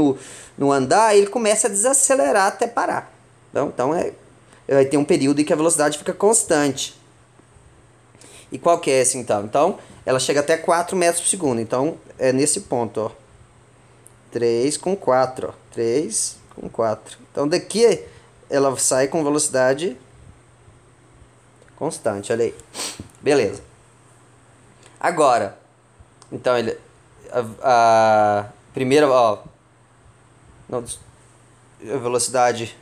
no andar e ele começa a desacelerar até parar. Então vai ter um período em que a velocidade fica constante. E qual que é esse então? Então ela chega até 4 metros por segundo, então é nesse ponto, ó. 3 com 4, ó. 3 com 4. Então daqui ela sai com velocidade constante, olha aí. Beleza. Agora, então ele a primeira, ó, não, a velocidade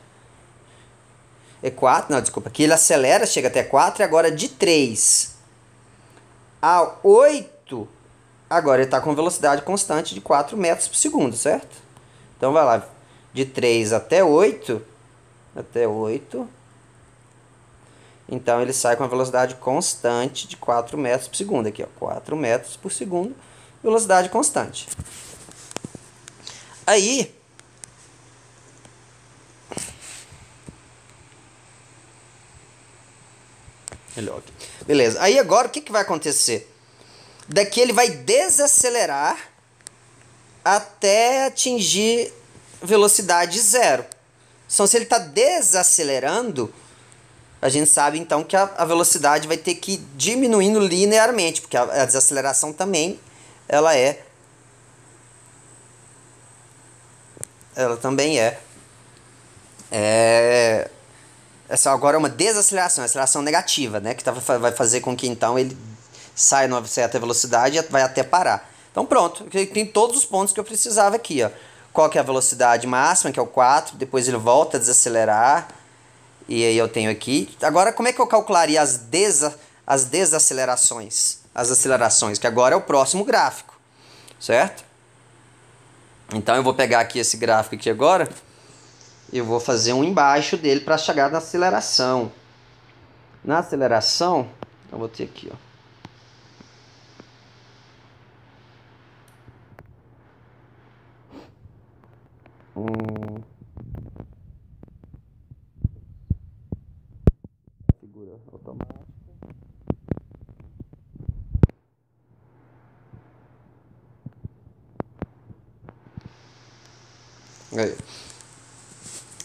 é 4, não, desculpa, aqui ele acelera, chega até 4 e agora de 3 a 8, agora ele está com velocidade constante de 4 metros por segundo, certo? Então vai lá, de 3 até 8, então ele sai com a velocidade constante de 4 metros por segundo. Aqui, ó, 4 metros por segundo, velocidade constante. Aí, melhor aqui. Beleza, aí agora o que vai acontecer? Daqui ele vai desacelerar até atingir velocidade zero. Então, se ele está desacelerando, a gente sabe então que a velocidade vai ter que ir diminuindo linearmente, porque a desaceleração também ela também essa agora é uma desaceleração, uma aceleração negativa, né, que vai fazer com que então ele saia numa certa velocidade e vai até parar. Então pronto, tem todos os pontos que eu precisava aqui, ó. Qual que é a velocidade máxima, que é o 4, depois ele volta a desacelerar, e aí eu tenho aqui. Agora, como é que eu calcularia as desacelerações? As acelerações, que agora é o próximo gráfico, certo? Então eu vou pegar aqui esse gráfico aqui agora, e eu vou fazer um embaixo dele para chegar na aceleração. Na aceleração, eu vou ter aqui, ó. Figura automática. Aí.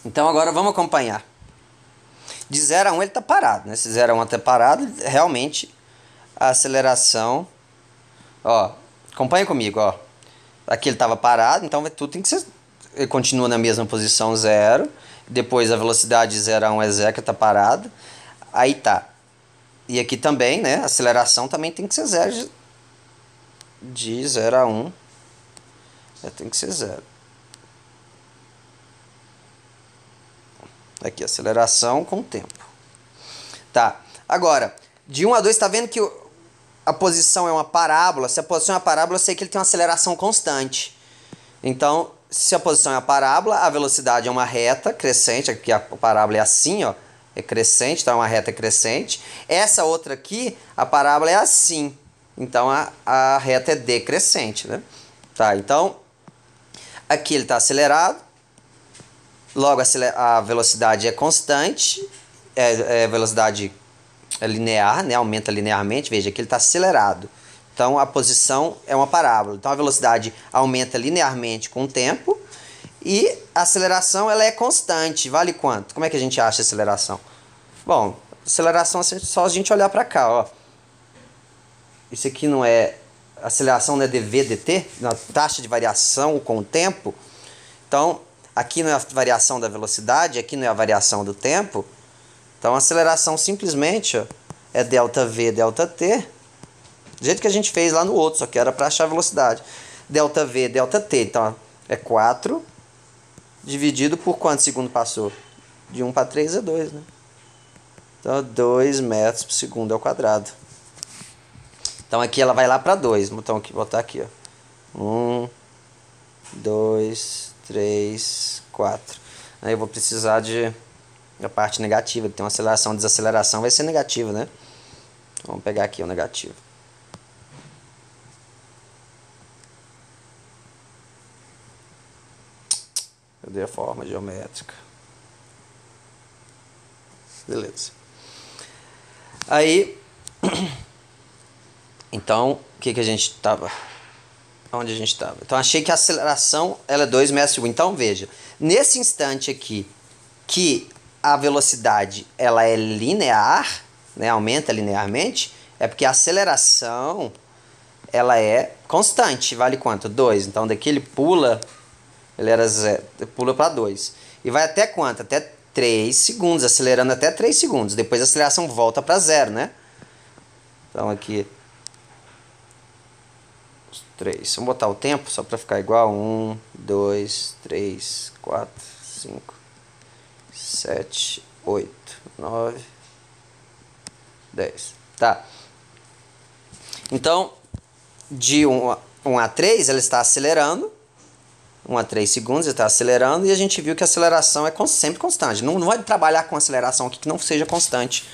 Então agora vamos acompanhar. De 0 a 1 ele está parado, né? Se 0 a 1 está parado, realmente a aceleração... Ó, acompanha comigo, ó. Aqui ele estava parado, então tudo tem que ser... Ele continua na mesma posição 0. Depois a velocidade de 0 a 1 é 0, que está parado. Aí tá. E aqui também, né? A aceleração também tem que ser 0. De 0 a 1. Tem que ser 0. Aqui, aceleração com tempo. Tá. Agora, de 1 a 2, tá vendo que a posição é uma parábola? Se a posição é uma parábola, eu sei que ele tem uma aceleração constante. Então, se a posição é uma parábola, a velocidade é uma reta crescente. Aqui a parábola é assim, ó. É crescente, então é uma reta crescente. Essa outra aqui, a parábola é assim. Então, a reta é decrescente, né? Tá, então, aqui ele está acelerado. Logo, a velocidade é constante, velocidade é linear, né? Aumenta linearmente. Veja, aqui ele está acelerado. Então, a posição é uma parábola. Então, a velocidade aumenta linearmente com o tempo e a aceleração ela é constante. Vale quanto? Como é que a gente acha a aceleração? Bom, aceleração é só a gente olhar para cá, ó. Isso aqui não é... A aceleração não é dv dt, na taxa de variação com o tempo. Então... Aqui não é a variação da velocidade, aqui não é a variação do tempo. Então a aceleração simplesmente, ó, é ΔV, ΔT. Do jeito que a gente fez lá no outro, só que era para achar a velocidade. ΔV, ΔT. Então ó, é 4 dividido por quantos segundos passou? De 1 para 3 é 2, né? Então 2 metros por segundo ao quadrado. Então aqui ela vai lá para 2. Então aqui, botar aqui, ó. 1, 2, 3, 4. Aí eu vou precisar da parte negativa. Tem uma aceleração, desaceleração vai ser negativa, né? Vamos pegar aqui o negativo. Cadê a forma geométrica? Beleza. Aí, então, o que a gente estava... Onde a gente estava? Então, achei que a aceleração ela é 2 metros por segundo. Então, veja. Nesse instante aqui, que a velocidade ela é linear, né, aumenta linearmente, é porque a aceleração ela é constante. Vale quanto? 2. Então, daqui ele pula, ele era 0, pula para 2. E vai até quanto? Até 3 segundos, acelerando até 3 segundos. Depois a aceleração volta para 0, né? Então, aqui... 3. Vamos botar o tempo só para ficar igual. 1, 2, 3, 4, 5, 7, 8, 9, 10. Tá. Então, de 1 a 3, ela está acelerando. 1 a 3 segundos, ele está acelerando. E a gente viu que a aceleração é sempre constante. Não vai trabalhar com aceleração aqui que não seja constante.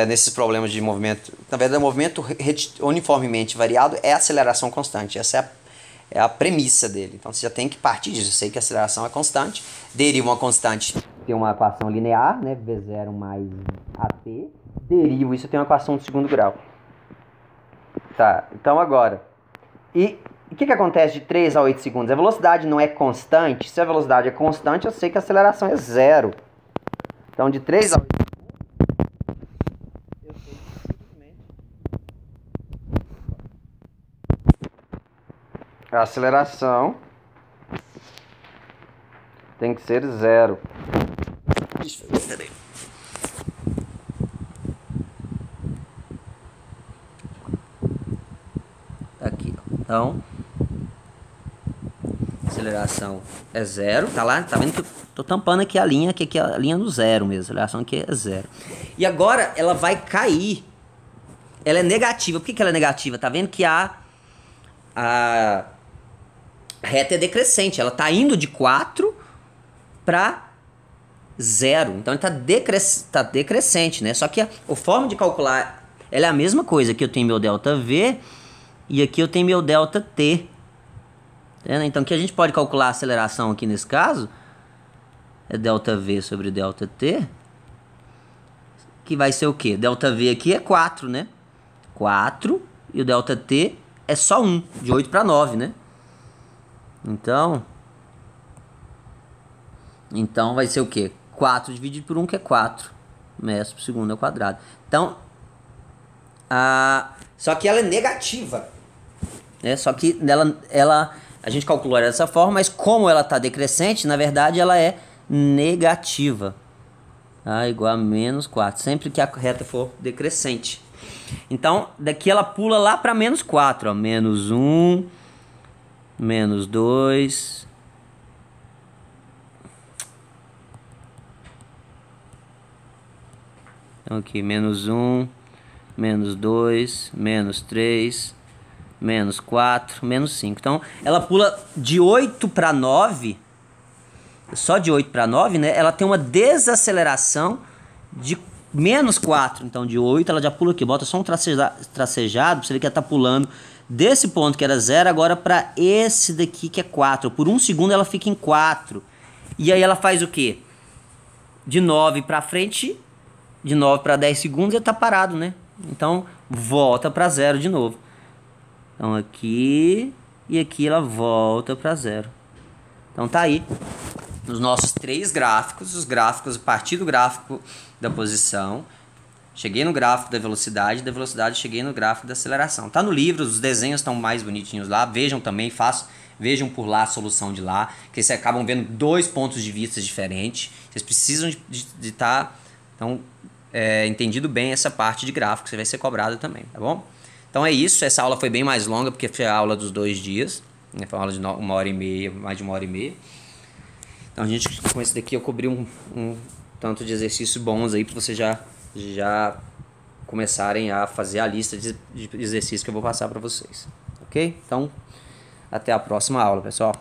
Nesses problemas de movimento. Na verdade, o movimento uniformemente variado é aceleração constante. Essa é a premissa dele. Então você já tem que partir disso. Eu sei que a aceleração é constante. Deriva uma constante, tem uma equação linear, né? V0 mais AT. Derivo, isso tem uma equação de segundo grau. Tá, então agora. E o que acontece de 3 a 8 segundos? A velocidade não é constante. Se a velocidade é constante, eu sei que a aceleração é 0. Então de 3 a 8 a aceleração tem que ser 0. Aqui, ó. Então, aceleração é 0. Tá lá, tá vendo que eu tô tampando aqui a linha, que aqui é a linha do 0 mesmo. A aceleração aqui é 0. E agora ela vai cair. Ela é negativa. Por que ela é negativa? Tá vendo que a reta é decrescente. Ela tá indo de 4 para 0. Então ele tá decrescente, né? Só que a forma de calcular ela é a mesma coisa. Aqui eu tenho meu ΔV e aqui eu tenho meu ΔT. Então aqui a gente pode calcular a aceleração aqui nesse caso. É ΔV sobre ΔT. Que vai ser o quê? ΔV aqui é 4, né? 4. E o ΔT é só 1. De 8 para 9, né? Então, Então vai ser o quê? 4 dividido por 1, que é 4 metros por segundo ao quadrado. Então, só que ela é negativa. Só que a gente calculou ela dessa forma, mas como ela está decrescente, na verdade ela é negativa. Igual a menos 4, sempre que a reta for decrescente. Então, daqui ela pula lá para menos 4. Ó. Menos 1, menos 2... Então aqui, menos 1, menos 2, menos 3, menos 4, menos 5. Então, ela pula de 8 para 9, só de 8 para 9, né? Ela tem uma desaceleração de menos 4. Então, de 8 ela já pula aqui. Bota só um tracejado, pra você ver que ela tá pulando desse ponto que era 0, agora para esse daqui que é 4. Por 1 segundo ela fica em 4. E aí ela faz o quê? De 9 para frente... De 9 para 10 segundos ele tá parado, né? Então, volta para 0 de novo. Então, aqui e aqui ela volta para 0. Então, tá aí os nossos 3 gráficos. Os gráficos, a partir do gráfico da posição, cheguei no gráfico da velocidade cheguei no gráfico da aceleração. Tá no livro, os desenhos estão mais bonitinhos lá. Vejam também, vejam por lá a solução de lá, que vocês acabam vendo 2 pontos de vista diferentes. Vocês precisam de estar... Então, entendido bem essa parte de gráfico, você vai ser cobrado também, tá bom? Então é isso, essa aula foi bem mais longa, porque foi a aula dos 2 dias, né? Foi uma aula de 1h30, mais de 1h30. Então a gente, com esse daqui, eu cobri um tanto de exercícios bons aí, para vocês já começarem a fazer a lista de exercícios que eu vou passar para vocês, ok? Então, até a próxima aula, pessoal.